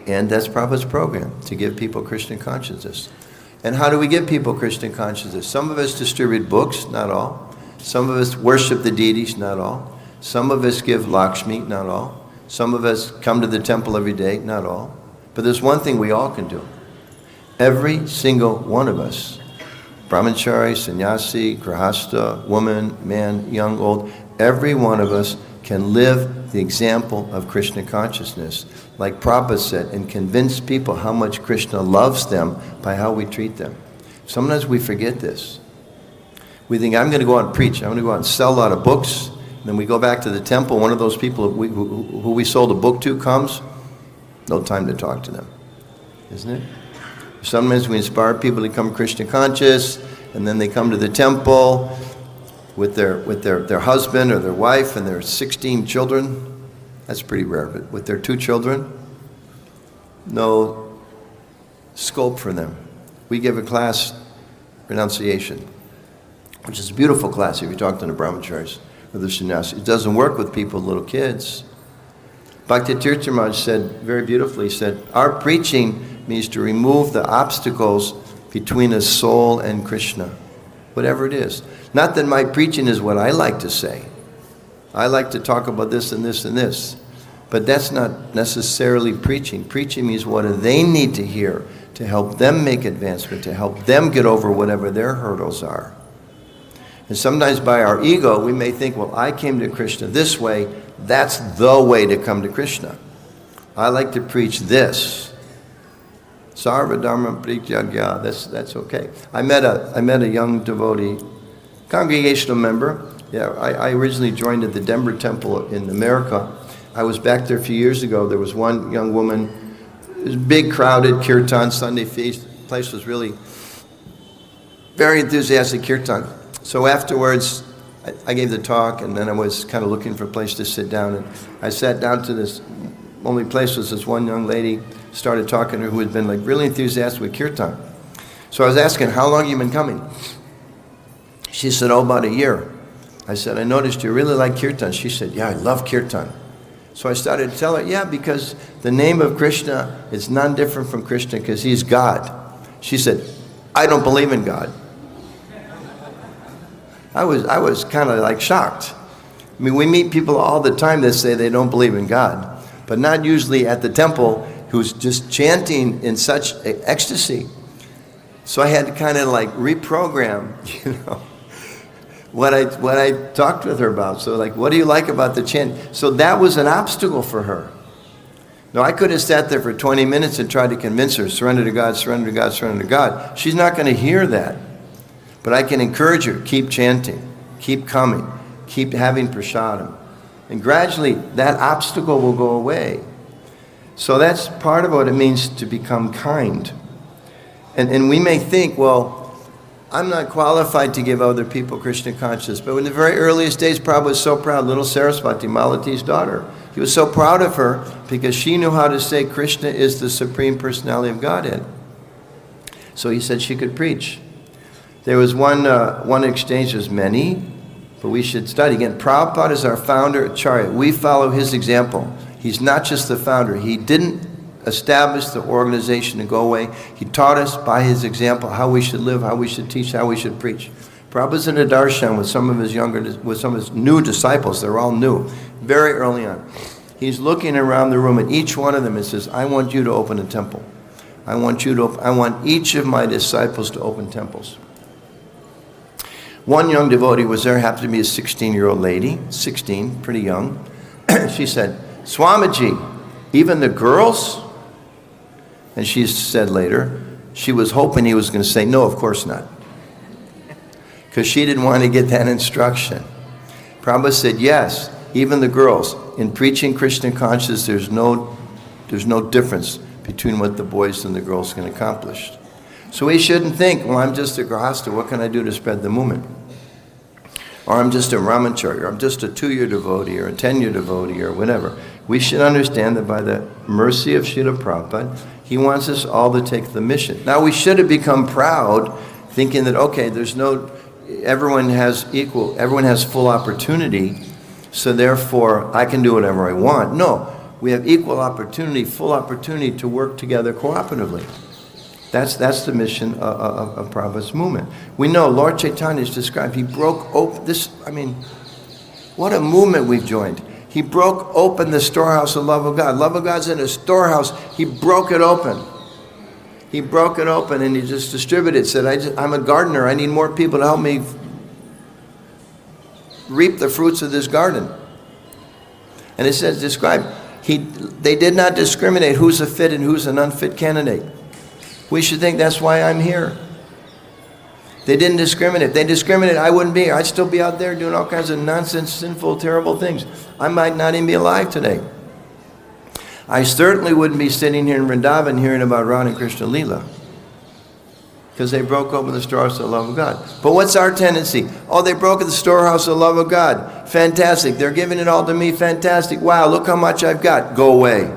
And that's Prabhupada's program, to give people Krishna consciousness. And how do we give people Krishna consciousness? Some of us distribute books, not all. Some of us worship the deities, not all. Some of us give Lakshmi, not all. Some of us come to the temple every day, not all. But there's one thing we all can do. Every single one of us, brahmachari, sannyasi, grihastha, woman, man, young, old, every one of us can live the example of Krishna consciousness, like Prabhupada said, and convince people how much Krishna loves them by how we treat them. Sometimes we forget this. We think, I'm going to go out and preach, I'm going to go out and sell a lot of books, and then we go back to the temple, one of those people who we sold a book to comes, no time to talk to them, isn't it? Sometimes we inspire people to become Krishna conscious, and then they come to the temple with their husband or their wife and their 16 children. That's pretty rare, but with their 2 children, no scope for them. We give a class, renunciation, which is a beautiful class if you talk to the brahmacharis or the sannyasis. It doesn't work with people with little kids. Bhakti Tirtha Maharaj said very beautifully, said, our preaching means to remove the obstacles between a soul and Krishna, whatever it is. Not that my preaching is what I like to say. I like to talk about this and this and this. But that's not necessarily preaching. Preaching means what do they need to hear to help them make advancement, to help them get over whatever their hurdles are. And sometimes by our ego, we may think, well, I came to Krishna this way. That's the way to come to Krishna. I like to preach this. Sarva dharma prityagyā. That's okay. I met a young devotee, congregational member. Yeah, I originally joined at the Denver Temple in America. I was back there a few years ago. There was one young woman. It was big, crowded kirtan Sunday feast. The place was really very enthusiastic kirtan. So afterwards, I gave the talk, and then I was kind of looking for a place to sit down. And I sat down to this. Only place was this one young lady. Started talking to her who had been like really enthusiastic with kirtan. So I was asking, how long have you been coming? She said, oh, about a year. I said, I noticed you really like kirtan. She said, yeah, I love kirtan. So I started to tell her, yeah, because the name of Krishna is none different from Krishna because he's God. She said, I don't believe in God. I was kind of like shocked. I mean, we meet people all the time that say they don't believe in God, but not usually at the temple who's just chanting in such ecstasy. So I had to kind of like reprogram, what I talked with her about. So like, what do you like about the chant? So that was an obstacle for her. Now I could have sat there for 20 minutes and tried to convince her, surrender to God, surrender to God, surrender to God. She's not going to hear that. But I can encourage her, keep chanting, keep coming, keep having prasadam. And gradually that obstacle will go away. So that's part of what it means to become kind. And we may think, well, I'm not qualified to give other people Krishna consciousness. But in the very earliest days, Prabhupada was so proud. Little Saraswati, Malati's daughter, he was so proud of her because she knew how to say Krishna is the Supreme Personality of Godhead. So he said she could preach. There was one exchange, there's many, but we should study. Again, Prabhupada is our founder, Acharya. We follow his example. He's not just the founder. He didn't establish the organization to go away. He taught us by his example how we should live, how we should teach, how we should preach. Prabhupada's in a darshan with some of his new disciples. They're all new, very early on. He's looking around the room at each one of them and says, I want you to open a temple. I want each of my disciples to open temples. One young devotee was there, happened to be a 16-year-old lady, 16, pretty young. She said, Swamiji, even the girls? And she said later, she was hoping he was going to say, no, of course not. Because she didn't want to get that instruction. Prabhupada said, yes, even the girls. In preaching Krishna consciousness, there's no difference between what the boys and the girls can accomplish. So we shouldn't think, well, I'm just a grāhastha, what can I do to spread the movement? Or I'm just a brahmachari, or I'm just a 2-year devotee, or a 10-year devotee, or whatever. We should understand that by the mercy of Srila Prabhupada, he wants us all to take the mission. Now, we should have become proud, thinking that, okay, everyone has full opportunity, so therefore I can do whatever I want. No, we have equal opportunity, full opportunity to work together cooperatively. That's the mission of Prabhupada's movement. We know Lord Chaitanya is described, he broke open this, what a movement we've joined. He broke open the storehouse of love of God. Love of God's in a storehouse. He broke it open. He broke it open and he just distributed it. Said, I'm a gardener. I need more people to help me reap the fruits of this garden. And it says, described, they did not discriminate who's a fit and who's an unfit candidate. We should think that's why I'm here. They didn't discriminate. If they discriminated, I wouldn't be here. I'd still be out there doing all kinds of nonsense, sinful, terrible things. I might not even be alive today. I certainly wouldn't be sitting here in Vrindavan hearing about Radha and Kṛṣṇa Leela, because they broke open the storehouse of the love of God. But what's our tendency? Oh, they broke the storehouse of the love of God. Fantastic. They're giving it all to me. Fantastic. Wow, look how much I've got. Go away.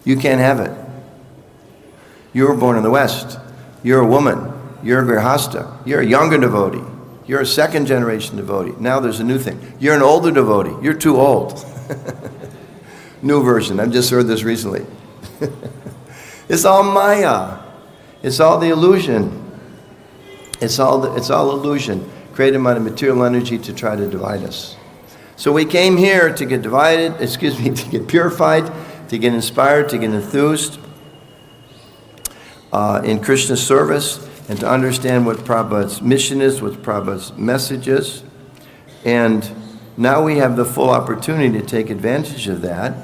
You can't have it. You were born in the West. You're a woman. You're a grāhastha. You're a younger devotee. You're a second generation devotee. Now there's a new thing. You're an older devotee. You're too old. New version. I've just heard this recently. It's all maya. It's all the illusion. It's all illusion created by the material energy to try to divide us. So we came here to get divided, to get purified, to get inspired, to get enthused in Krishna's service, and to understand what Prabhupada's mission is, what Prabhupada's message is. And now we have the full opportunity to take advantage of that.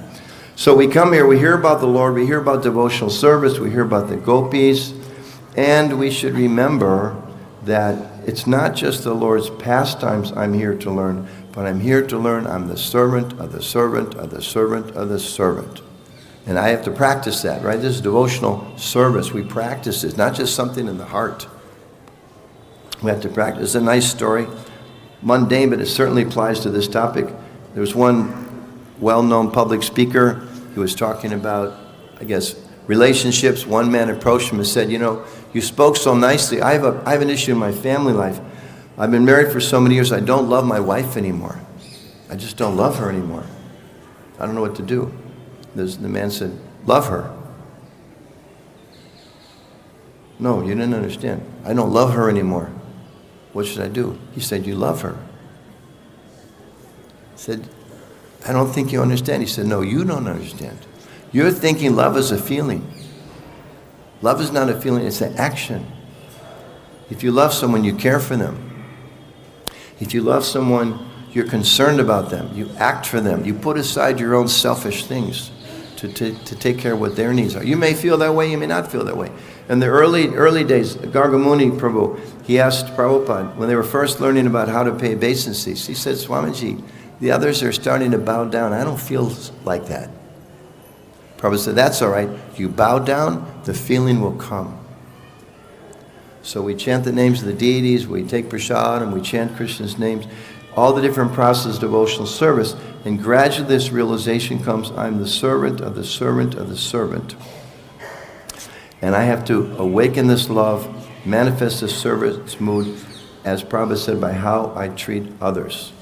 So we come here, we hear about the Lord, we hear about devotional service, we hear about the gopīs, and we should remember that it's not just the Lord's pastimes I'm here to learn, but I'm here to learn I'm the servant of the servant of the servant of the servant. And I have to practice that, right? This is devotional service. We practice it, not just something in the heart. We have to practice. It's a nice story, mundane, but it certainly applies to this topic. There was one well-known public speaker who was talking about, relationships. One man approached him and said, you spoke so nicely. I have an issue in my family life. I've been married for so many years, I don't love my wife anymore. I just don't love her anymore. I don't know what to do. The man said, love her. No, you didn't understand. I don't love her anymore. What should I do? He said, you love her. He said, I don't think you understand. He said, no, you don't understand. You're thinking love is a feeling. Love is not a feeling, it's an action. If you love someone, you care for them. If you love someone, you're concerned about them. You act for them. You put aside your own selfish things to take care of what their needs are. You may feel that way, you may not feel that way. In the early days, Gargamuni Prabhu, he asked Prabhupada, when they were first learning about how to pay obeisances, he said, Swamiji, the others are starting to bow down. I don't feel like that. Prabhupada said, that's all right. You bow down, the feeling will come. So we chant the names of the deities, we take prasad, and we chant Krishna's names, all the different processes of devotional service, and gradually this realization comes, I'm the servant of the servant of the servant. And I have to awaken this love, manifest this service mood, as Prabhupada said, by how I treat others.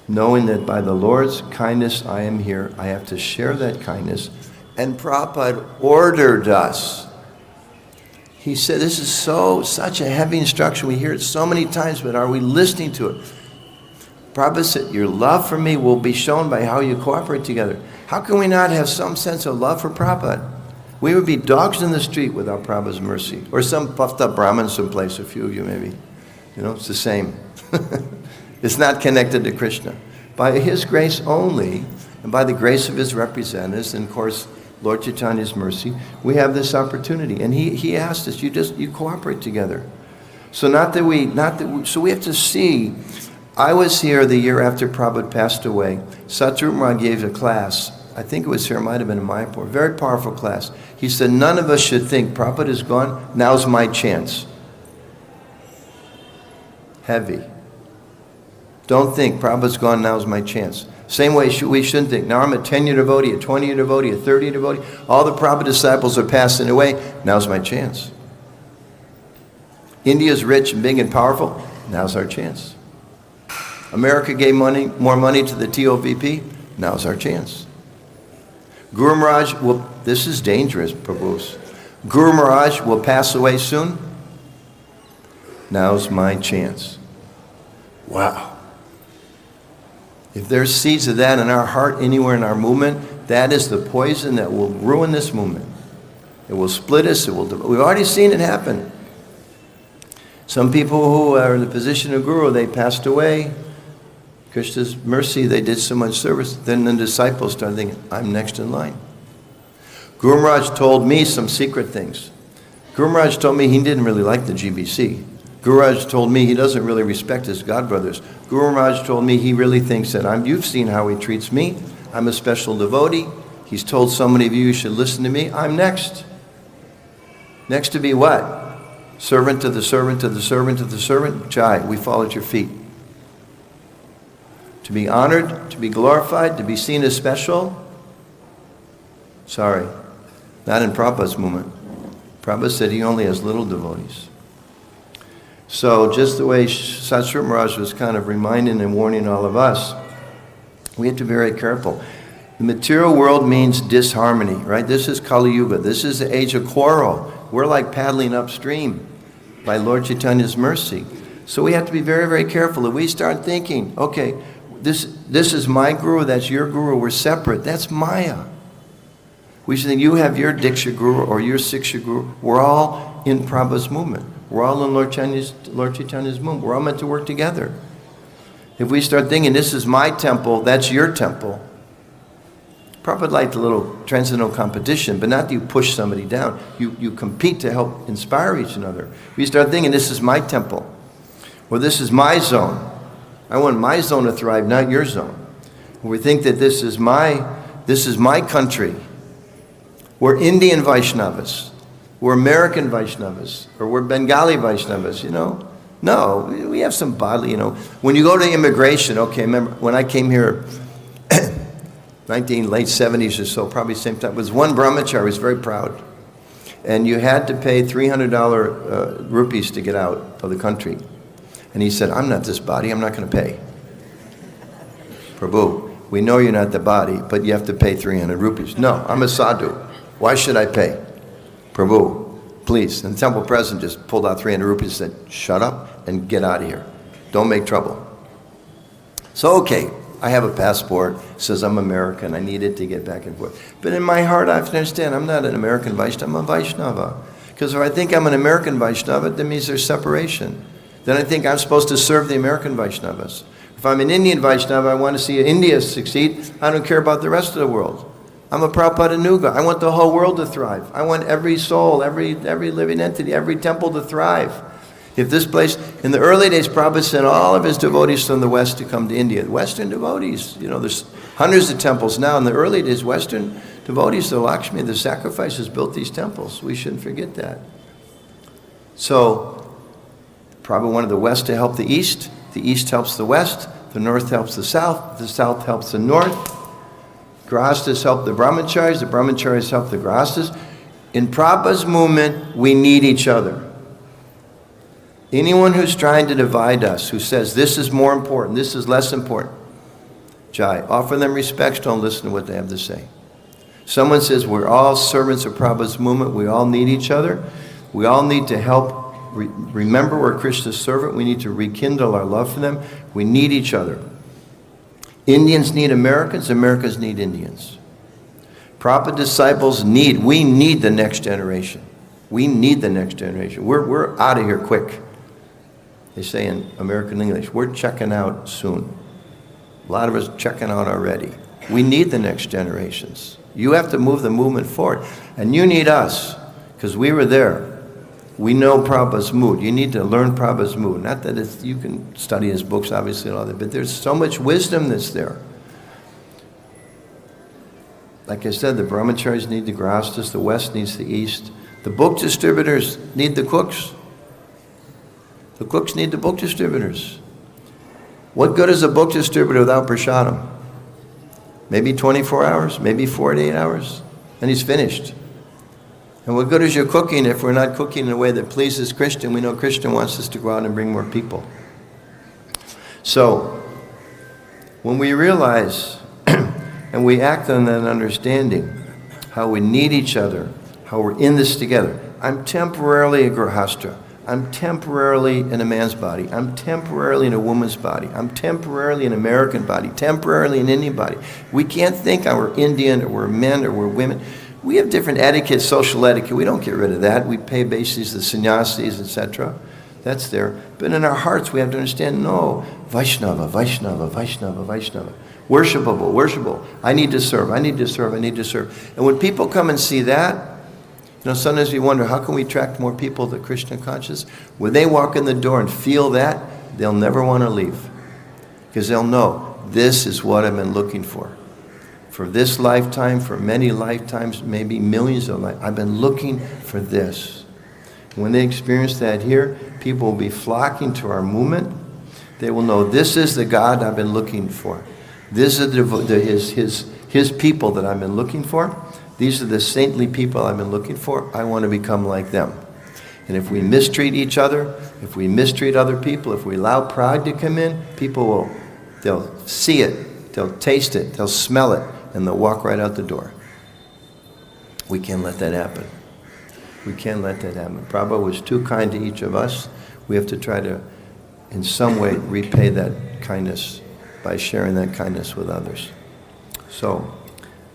Knowing that by the Lord's kindness I am here, I have to share that kindness. And Prabhupada ordered us. He said, this is such a heavy instruction. We hear it so many times, but are we listening to it? Prabhupada said, your love for me will be shown by how you cooperate together. How can we not have some sense of love for Prabhupada? We would be dogs in the street without Prabhupada's mercy. Or some puffed up Brahmin someplace, a few of you maybe. You know, it's the same. It's not connected to Kṛṣṇa. By his grace only, and by the grace of his representatives, and of course, Lord Chaitanya's mercy, we have this opportunity. And he asked us, you cooperate together. So so we have to see. I was here the year after Prabhupada passed away. Satrup Maharaj gave a class. I think it was here, it might have been in Mayapur. Very powerful class. He said, none of us should think, Prabhupada is gone, now's my chance. Heavy. Don't think, Prabhupada's gone, now's my chance. Same way we shouldn't think, now I'm a 10-year devotee, a 20-year devotee, a 30-year devotee. All the Prabhupada disciples are passing away, now's my chance. India's rich and big and powerful, now's our chance. America gave more money to the TOVP, now's our chance. Guru Maharaj this is dangerous, Prabhus. Guru Maharaj will pass away soon. Now's my chance. Wow. If there's seeds of that in our heart, anywhere in our movement, that is the poison that will ruin this movement. It will split us. We've already seen it happen. Some people who are in the position of Guru, they passed away. Krishna's mercy, they did so much service. Then the disciples started thinking, I'm next in line. Guru Maharaj told me some secret things. Guru Maharaj told me he didn't really like the GBC. Guru Maharaj told me he doesn't really respect his godbrothers. Guru Maharaj told me he really thinks that you've seen how he treats me. I'm a special devotee. He's told so many of you should listen to me. I'm next. Next to be what? Servant to the servant to the servant to the servant. Jai, we fall at your feet. To be honored, to be glorified, to be seen as special. Sorry, not in Prabhupada's movement. Prabhupada said he only has little devotees. So just the way Satsrup Maharaj was kind of reminding and warning all of us, we have to be very careful. The material world means disharmony, right? This is Kali Yuga. This is the age of quarrel. We're like paddling upstream by Lord Chaitanya's mercy. So we have to be very, very careful. If we start thinking, okay, this is my guru, that's your guru, we're separate, that's Maya. We should think you have your Diksha guru or your Siksha guru. We're all in Prabhupada's movement. We're all in Lord Chaitanya's movement. We're all meant to work together. If we start thinking, this is my temple, that's your temple. Prabhupada liked a little transcendental competition, but not that you push somebody down. You compete to help inspire each other. If you start thinking, this is my temple, or this is my zone. I want my zone to thrive, not your zone. We think that this is my country. We're Indian Vaishnavas. We're American Vaishnavas. Or we're Bengali Vaishnavas, you know? No, we have some bodily, you know. When you go to immigration, okay, remember when I came here, late 70s or so, probably same time, was one brahmachari, was very proud. And you had to pay $300 rupees to get out of the country. And he said, I'm not this body, I'm not going to pay. Prabhu, we know you're not the body, but you have to pay 300 rupees. No, I'm a sadhu. Why should I pay? Prabhu, please. And the temple president just pulled out 300 rupees and said, shut up and get out of here. Don't make trouble. So, okay, I have a passport, says I'm American, I need it to get back and forth. But in my heart, I have to understand, I'm not an American Vaishnava, I'm a Vaishnava. Because if I think I'm an American Vaishnava, that means there's separation. Then I think I'm supposed to serve the American Vaishnavas. If I'm an Indian Vaishnava, I want to see India succeed. I don't care about the rest of the world. I'm a Prabhupada Nuga. I want the whole world to thrive. I want every soul, every living entity, every temple to thrive. If this place, in the early days, Prabhupada sent all of his devotees from the West to come to India. Western devotees, you know, there's hundreds of temples now. In the early days, Western devotees, the Lakshmi, the sacrifices built these temples. We shouldn't forget that. So, Prabhupada wanted the West to help the East helps the West, the North helps the South helps the North. Grāstas help the brahmacharis help the grāstas. In Prabhupada's movement, we need each other. Anyone who's trying to divide us, who says this is more important, this is less important, Jai, offer them respect, don't listen to what they have to say. Someone says we're all servants of Prabhupada's movement, we all need each other, we all need to help remember we're Krishna's servant, we need to rekindle our love for them, we need each other. Indians need Americans, Americans need Indians. Prabhupada disciples we need the next generation. We need the next generation. We're out of here quick. They say in American English, we're checking out soon. A lot of us checking out already. We need the next generations. You have to move the movement forward. And you need us, because we were there. We know Prabhupada's mood. You need to learn Prabhupada's mood. Not that you can study his books, obviously, and all that, but there's so much wisdom that's there. Like I said, the brahmacharis need the grāsthas, the West needs the East. The book distributors need the cooks. The cooks need the book distributors. What good is a book distributor without prasadam? Maybe 24 hours, maybe 48 hours, and he's finished. And what good is your cooking if we're not cooking in a way that pleases Kṛṣṇa? We know Kṛṣṇa wants us to go out and bring more people. So, when we realize and we act on that understanding, how we need each other, how we're in this together. I'm temporarily a grahastra. I'm temporarily in a man's body. I'm temporarily in a woman's body. I'm temporarily in an American body, temporarily in Indian body. We can't think we're Indian or we're men or we're women. We have different etiquette, social etiquette. We don't get rid of that. We pay basis the sannyasis, etc. That's there. But in our hearts, we have to understand, no, Vaishnava, Vaishnava, Vaishnava, Vaishnava. Worshipable, worshipable. I need to serve, I need to serve, I need to serve. And when people come and see that, sometimes we wonder, how can we attract more people to Kṛṣṇa consciousness? When they walk in the door and feel that, they'll never want to leave. Because they'll know, this is what I've been looking for. For this lifetime, for many lifetimes, maybe millions of lives, I've been looking for this. When they experience that here, people will be flocking to our movement. They will know, this is the God I've been looking for. This is his people that I've been looking for. These are the saintly people I've been looking for. I want to become like them. And if we mistreat each other, if we mistreat other people, if we allow pride to come in, they'll see it, they'll taste it, they'll smell it, and they'll walk right out the door. We can't let that happen. We can't let that happen. Prabhupada was too kind to each of us. We have to try to, in some way, repay that kindness by sharing that kindness with others. So,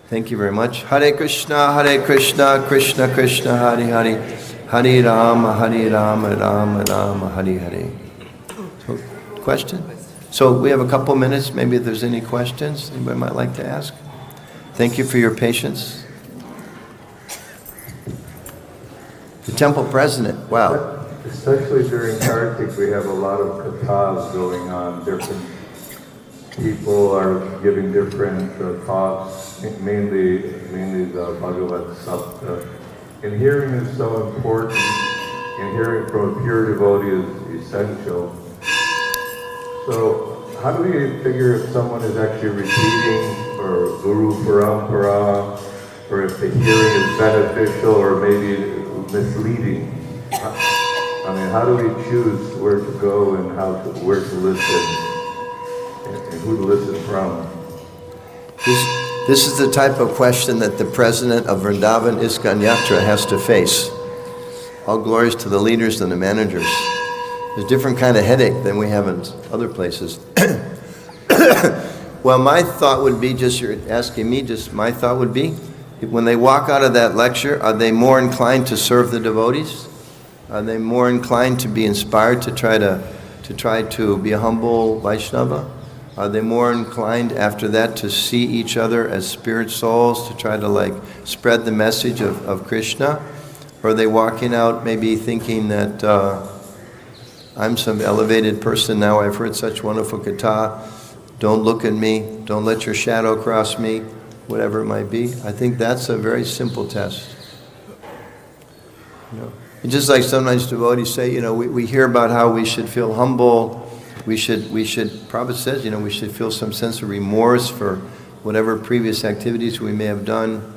thank you very much. Hare Krishna, Krishna Krishna, Hare Hare, Hare Rama, Rama Rama, Hare Hare. So, question? So we have a couple minutes. Maybe if there's any questions anybody might like to ask. Thank you for your patience. The temple president, wow. Especially during Kartik, we have a lot of kathās going on. Different people are giving different talks, mainly the Bhagavad Sapta. And hearing is so important, and hearing from a pure devotee is essential. So how do we figure if someone is actually repeating, or Guru Parampara, or if the hearing is beneficial or maybe misleading? I mean, how do we choose where to go and where to listen? And who to listen from? This is the type of question that the president of Vrindavan ISKCON Yatra has to face. All glories to the leaders and the managers. There's a different kind of headache than we have in other places. Well, my thought would be, you're asking me, my thought would be, when they walk out of that lecture, are they more inclined to serve the devotees? Are they more inclined to be inspired to try to be a humble Vaishnava? Are they more inclined after that to see each other as spirit souls, to try to spread the message of Kṛṣṇa? Or are they walking out maybe thinking that I'm some elevated person now, I've heard such wonderful kathā, don't look at me, don't let your shadow cross me, whatever it might be? I think that's a very simple test. It's just like sometimes devotees say, we hear about how we should feel humble. We should, Prabhupada says, we should feel some sense of remorse for whatever previous activities we may have done.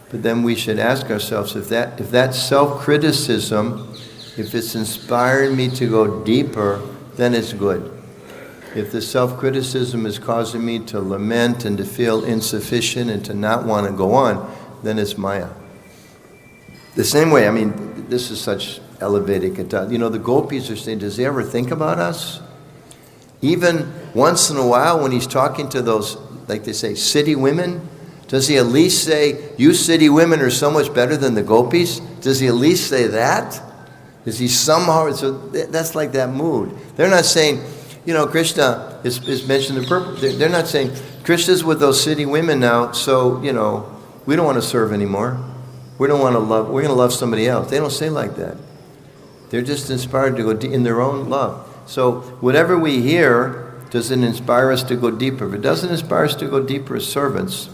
But then we should ask ourselves, if that self-criticism, if it's inspiring me to go deeper, then it's good. If the self-criticism is causing me to lament and to feel insufficient and to not want to go on, then it's Maya. The same way, this is such elevated kathā. The gopīs are saying, does he ever think about us? Even once in a while when he's talking to those, like they say, city women, does he at least say, you city women are so much better than the gopis? Does he at least say that? Is he somehow, so that's like that mood. They're not saying, Kṛṣṇa is mentioned in Purport. They're not saying, Krishna's with those city women now, so, we don't want to serve anymore. We don't want to love, we're going to love somebody else. They don't say like that. They're just inspired to go in their own love. So whatever we hear, does it inspire us to go deeper? If it doesn't inspire us to go deeper as servants,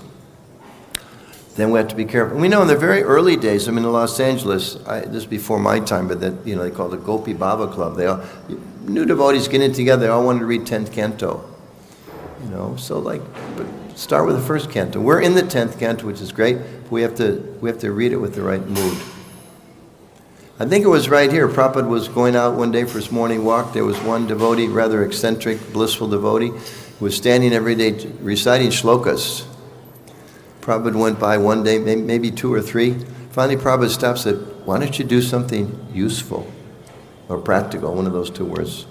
then we have to be careful. And we know in the very early days, in Los Angeles, this is before my time, but that they called the Gopi Baba Club. They all, new devotees getting together, they all wanted to read 10th canto. So but start with the first canto. We're in the 10th canto, which is great, but we have to read it with the right mood. I think it was right here. Prabhupada was going out one day for his morning walk. There was one devotee, rather eccentric, blissful devotee, who was standing every day reciting shlokas. Prabhupada went by one day, maybe 2 or 3. Finally, Prabhupada stopped and said, why don't you do something useful or practical, one of those 2 words.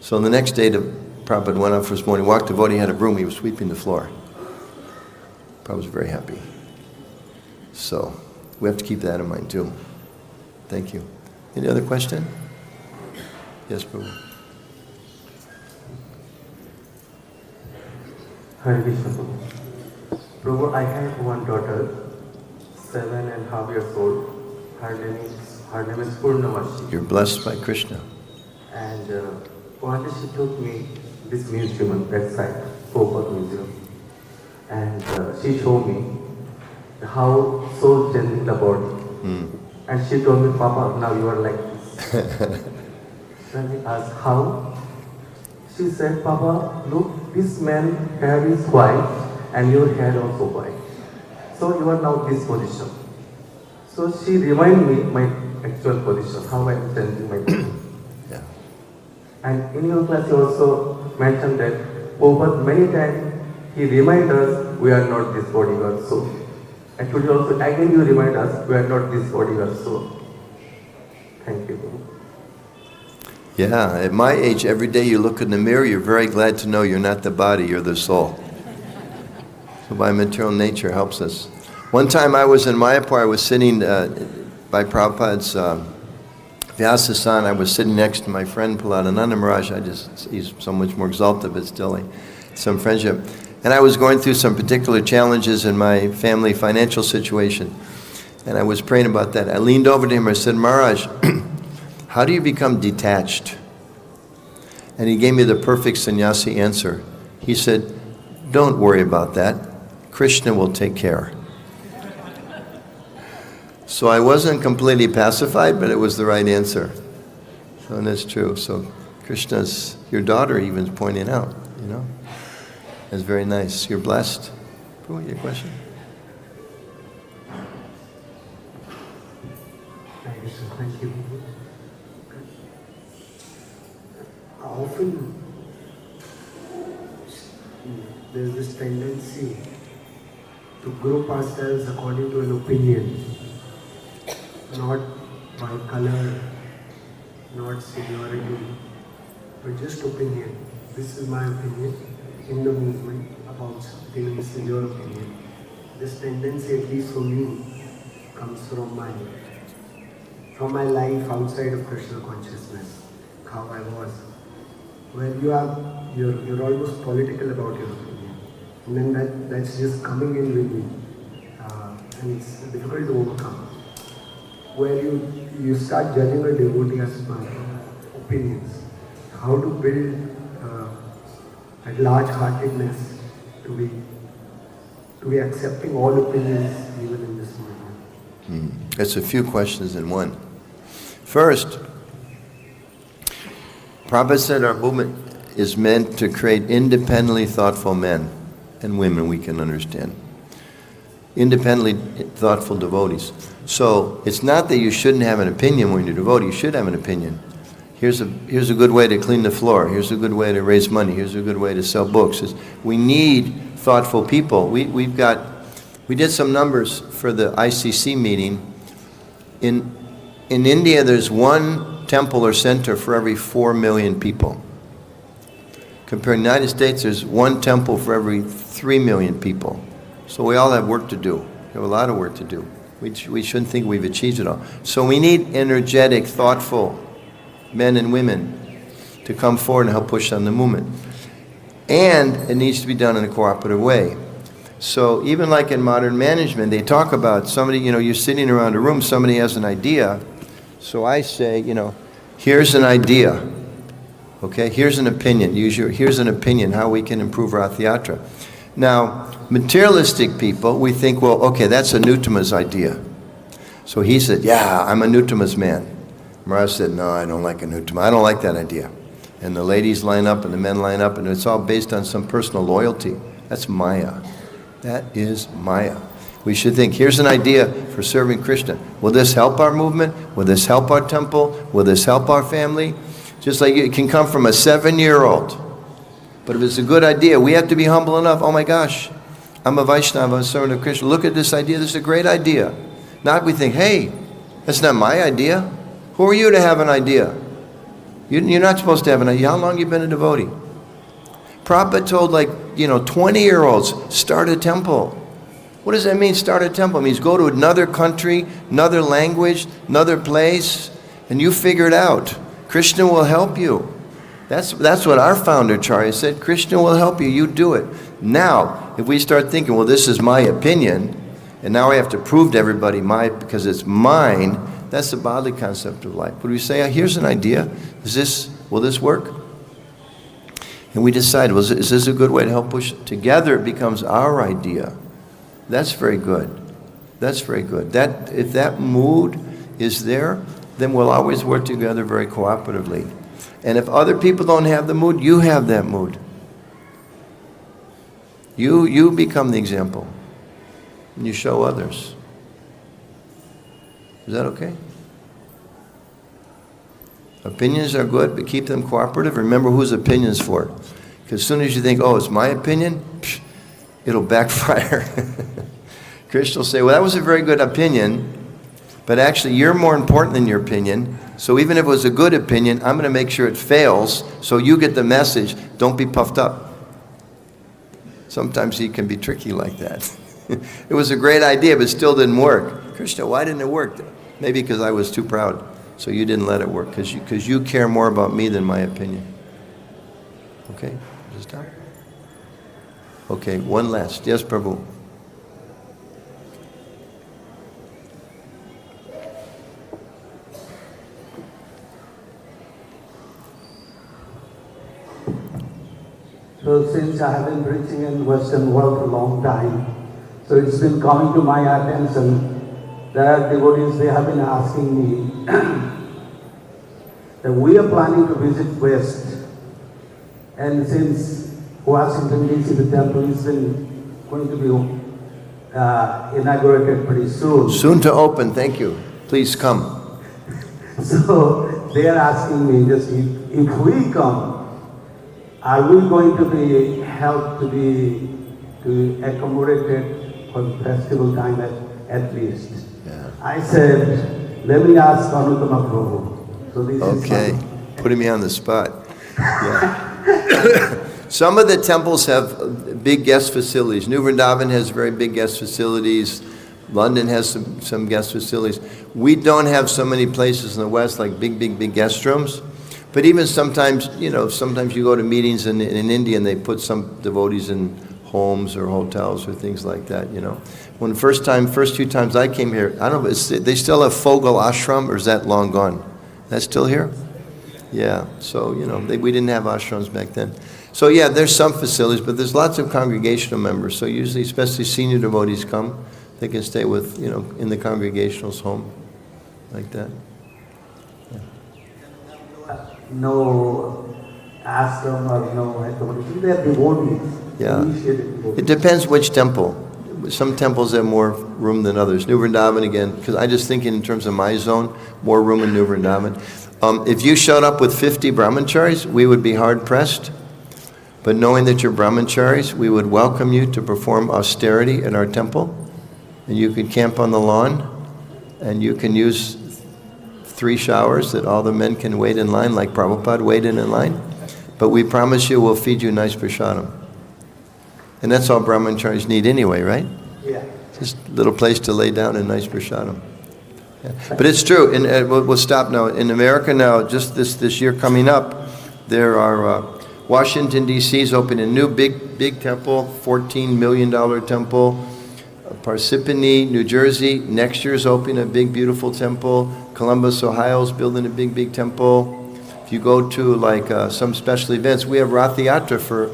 So the next day, Prabhupada went out for his morning walk. The devotee had a broom. He was sweeping the floor. Prabhupada was very happy. So we have to keep that in mind too. Thank you. Any other question? Yes, Prabhu. Hare Krishna, Prabhu. Prabhu, I have one daughter, 7.5 years old. Her name is Purnamashī. You're blessed by Kṛṣṇa. And one day she took me this museum on that side, Purport Museum. And she showed me how so gentle the body. And she told me, Papa, now you are like this. Then I asked, how? She said, Papa, look, this man's hair is white and your hair also white. So you are now this position. So she reminded me my actual position, how I am changing my position. Yeah. And in your class you also mentioned that Prabhupada many times he reminds us we are not this body, we are soul. And today also again you remind us we are not this body, we are soul. Thank you, Prabhu. Yeah, at my age, every day you look in the mirror, you're very glad to know you're not the body, you're the soul. So by material nature helps us. One time I was in Mayapur, I was sitting by Prabhupada's Vyasa-san. I was sitting next to my friend Prahlādananda Maharaj. He's so much more exalted, but still some friendship. And I was going through some particular challenges in my family financial situation. And I was praying about that. I leaned over to him and I said, Maharaj, how do you become detached? And he gave me the perfect sannyasi answer. He said, don't worry about that. Kṛṣṇa will take care. So I wasn't completely pacified, but it was the right answer. So, and that's true. So Kṛṣṇa's, your daughter even pointing out, That's very nice. You're blessed. Go your question. Thank you. Often there's this tendency to group ourselves according to an opinion, not by color, not seniority, but just opinion. This is my opinion in the movement about something, this is your opinion. This tendency, at least for me, comes from my life outside of Kṛṣṇa consciousness, how I was. Where you're almost political about your opinion, and then that's just coming in with me, and it's difficult to overcome. Where you start judging a devotee as opinions, how to build that large-heartedness to be accepting all opinions even in this moment. It's a few questions in one. First, Prabhupada said our movement is meant to create independently thoughtful men and women we can understand. Independently thoughtful devotees. So it's not that you shouldn't have an opinion when you're a devotee. You should have an opinion. Here's a good way to clean the floor. Here's a good way to raise money. Here's a good way to sell books. We need thoughtful people. We did some numbers for the ICC meeting. In India, there's one temple or center for every 4 million people. Compared to the United States, there's one temple for every 3 million people. So we all have work to do. We have a lot of work to do. We shouldn't think we've achieved it all. So we need energetic, thoughtful men and women to come forward and help push on the movement. And it needs to be done in a cooperative way. So even like in modern management, they talk about somebody, you're sitting around a room, somebody has an idea. So I say, here's an idea. Okay, here's an opinion. Here's an opinion, how we can improve Rath Yatra. Now, materialistic people, we think, well, okay, that's Anuttama's idea. So he said, yeah, I'm Anuttama's man. Maharaj said, no, I don't like Anuttama. I don't like that idea. And the ladies line up and the men line up, and it's all based on some personal loyalty. That's Maya. That is Maya. We should think, here's an idea for serving Kṛṣṇa. Will this help our movement? Will this help our temple? Will this help our family? Just like it can come from a 7-year-old. But if it's a good idea, we have to be humble enough. Oh my gosh, I'm a Vaishnava, I'm a servant of Kṛṣṇa. Look at this idea, this is a great idea. Not we think, hey, that's not my idea. Who are you to have an idea? You're not supposed to have an idea. How long have you been a devotee? Prabhupada told 20-year-olds, start a temple. What does that mean, start a temple? It means go to another country, another language, another place, and you figure it out. Kṛṣṇa will help you. That's what our founder Charya said. Kṛṣṇa will help you. You do it. Now, if we start thinking, well, this is my opinion, and now I have to prove to everybody because it's mine, that's the bodily concept of life. But we say, here's an idea. Will this work? And we decide, well, is this a good way to help push it? Together it becomes our idea. That's very good. That's very good. If that mood is there, then we'll always work together very cooperatively. And if other people don't have the mood, you have that mood. You become the example. And you show others. Is that okay? Opinions are good, but keep them cooperative. Remember whose opinion's for. Because as soon as you think, oh, it's my opinion, it'll backfire. Kṛṣṇa will say, well, that was a very good opinion, but actually you're more important than your opinion. So even if it was a good opinion, I'm going to make sure it fails so you get the message. Don't be puffed up. Sometimes he can be tricky like that. It was a great idea, but it still didn't work. Kṛṣṇa, why didn't it work? Maybe because I was too proud. So you didn't let it work because you care more about me than my opinion. Okay? Just stop. Okay, one last. Yes, Prabhu. So since I have been preaching in Western world for a long time, so it's been coming to my attention that devotees, they have been asking me that we are planning to visit West, and since Washington DC, the temple is going to be inaugurated pretty soon. Soon to open, thank you. Please come. So they are asking me just if we come, are we going to be helped to accommodate it for the festival time at least? Yeah. I said, let me ask Anuttama Prabhu. So this Okay, is putting me on the spot. Yeah. Some of the temples have big guest facilities. New Vrindavan has very big guest facilities. London has some guest facilities. We don't have so many places in the West like big guest rooms. But even sometimes, sometimes you go to meetings in India and they put some devotees in homes or hotels or things like that, When first few times I came here, I don't know, they still have Fogel Ashram, or is that long gone? That's still here? Yeah, so, we didn't have ashrams back then. So yeah, there's some facilities, but there's lots of congregational members. So usually, especially senior devotees come, they can stay with, in the congregational's home, like that. no ashram or no accommodation. They are devotees. Yeah. Initiated devotees. It depends which temple. Some temples have more room than others. New Vrindavan, again, because I just thinking in terms of my zone, more room in New Vrindavan. If you showed up with 50 brahmacharis, we would be hard-pressed. But knowing that you're brahmacharis, we would welcome you to perform austerity at our temple. And you could camp on the lawn, and you can use 3 showers that all the men can wait in line, like Prabhupada waited in line. But we promise you we'll feed you nice prasadam. And that's all brahmacharis need anyway, right? Yeah. Just a little place to lay down and nice prasadam. Yeah. But it's true, and we'll stop now. In America now, just this year coming up, there are Washington, D.C. is opening a new big temple, $14 million temple. Parsippany, New Jersey, next year is opening a big, beautiful temple. Columbus, Ohio is building a big temple. If you go to like some special events, we have Rath Yatra for,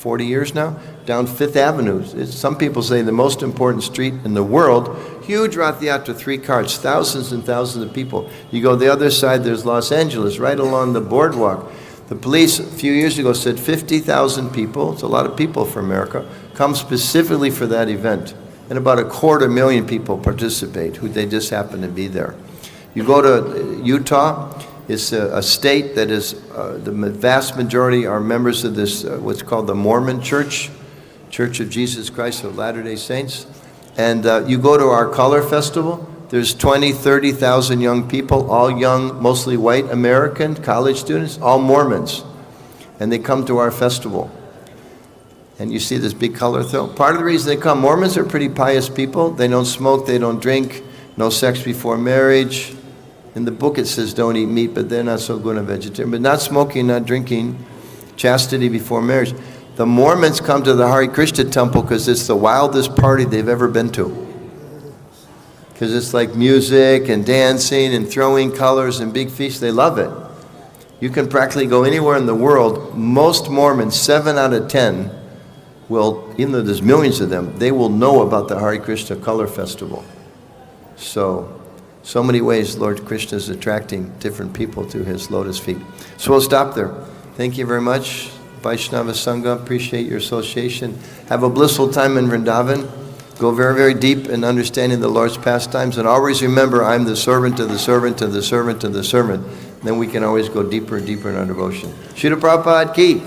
40 years now, down Fifth Avenue. Some people say the most important street in the world. Huge Rath Yatra, 3 carts, thousands and thousands of people. You go the other side, there's Los Angeles, right along the boardwalk. The police a few years ago said 50,000 people, it's a lot of people for America, come specifically for that event. And about 250,000 people participate, who they just happen to be there. You go to Utah, it's a state that is, the vast majority are members of this, what's called the Mormon Church, Church of Jesus Christ of Latter-day Saints. And you go to our Color Festival, there's 20,000, 30,000 young people, all young, mostly white American college students, all Mormons. And they come to our festival. And you see this big color throw. Part of the reason they come, Mormons are pretty pious people. They don't smoke, they don't drink, no sex before marriage. In the book it says don't eat meat, but they're not so good on vegetarian. But not smoking, not drinking, chastity before marriage. The Mormons come to the Hare Krishna temple because it's the wildest party they've ever been to. Because it's like music and dancing and throwing colors and big feasts. They love it. You can practically go anywhere in the world. Most Mormons, 7 out of 10, will, even though there's millions of them, they will know about the Hare Krishna Color Festival. So many ways Lord Krishna is attracting different people to his lotus feet. So we'll stop there. Thank you very much. Vaishnava Sangha, appreciate your association. Have a blissful time in Vrindavan. Go very, very deep in understanding the Lord's pastimes. And always remember, I'm the servant of the servant of the servant of the servant. Then we can always go deeper and deeper in our devotion. Śrīla Prabhupada ki.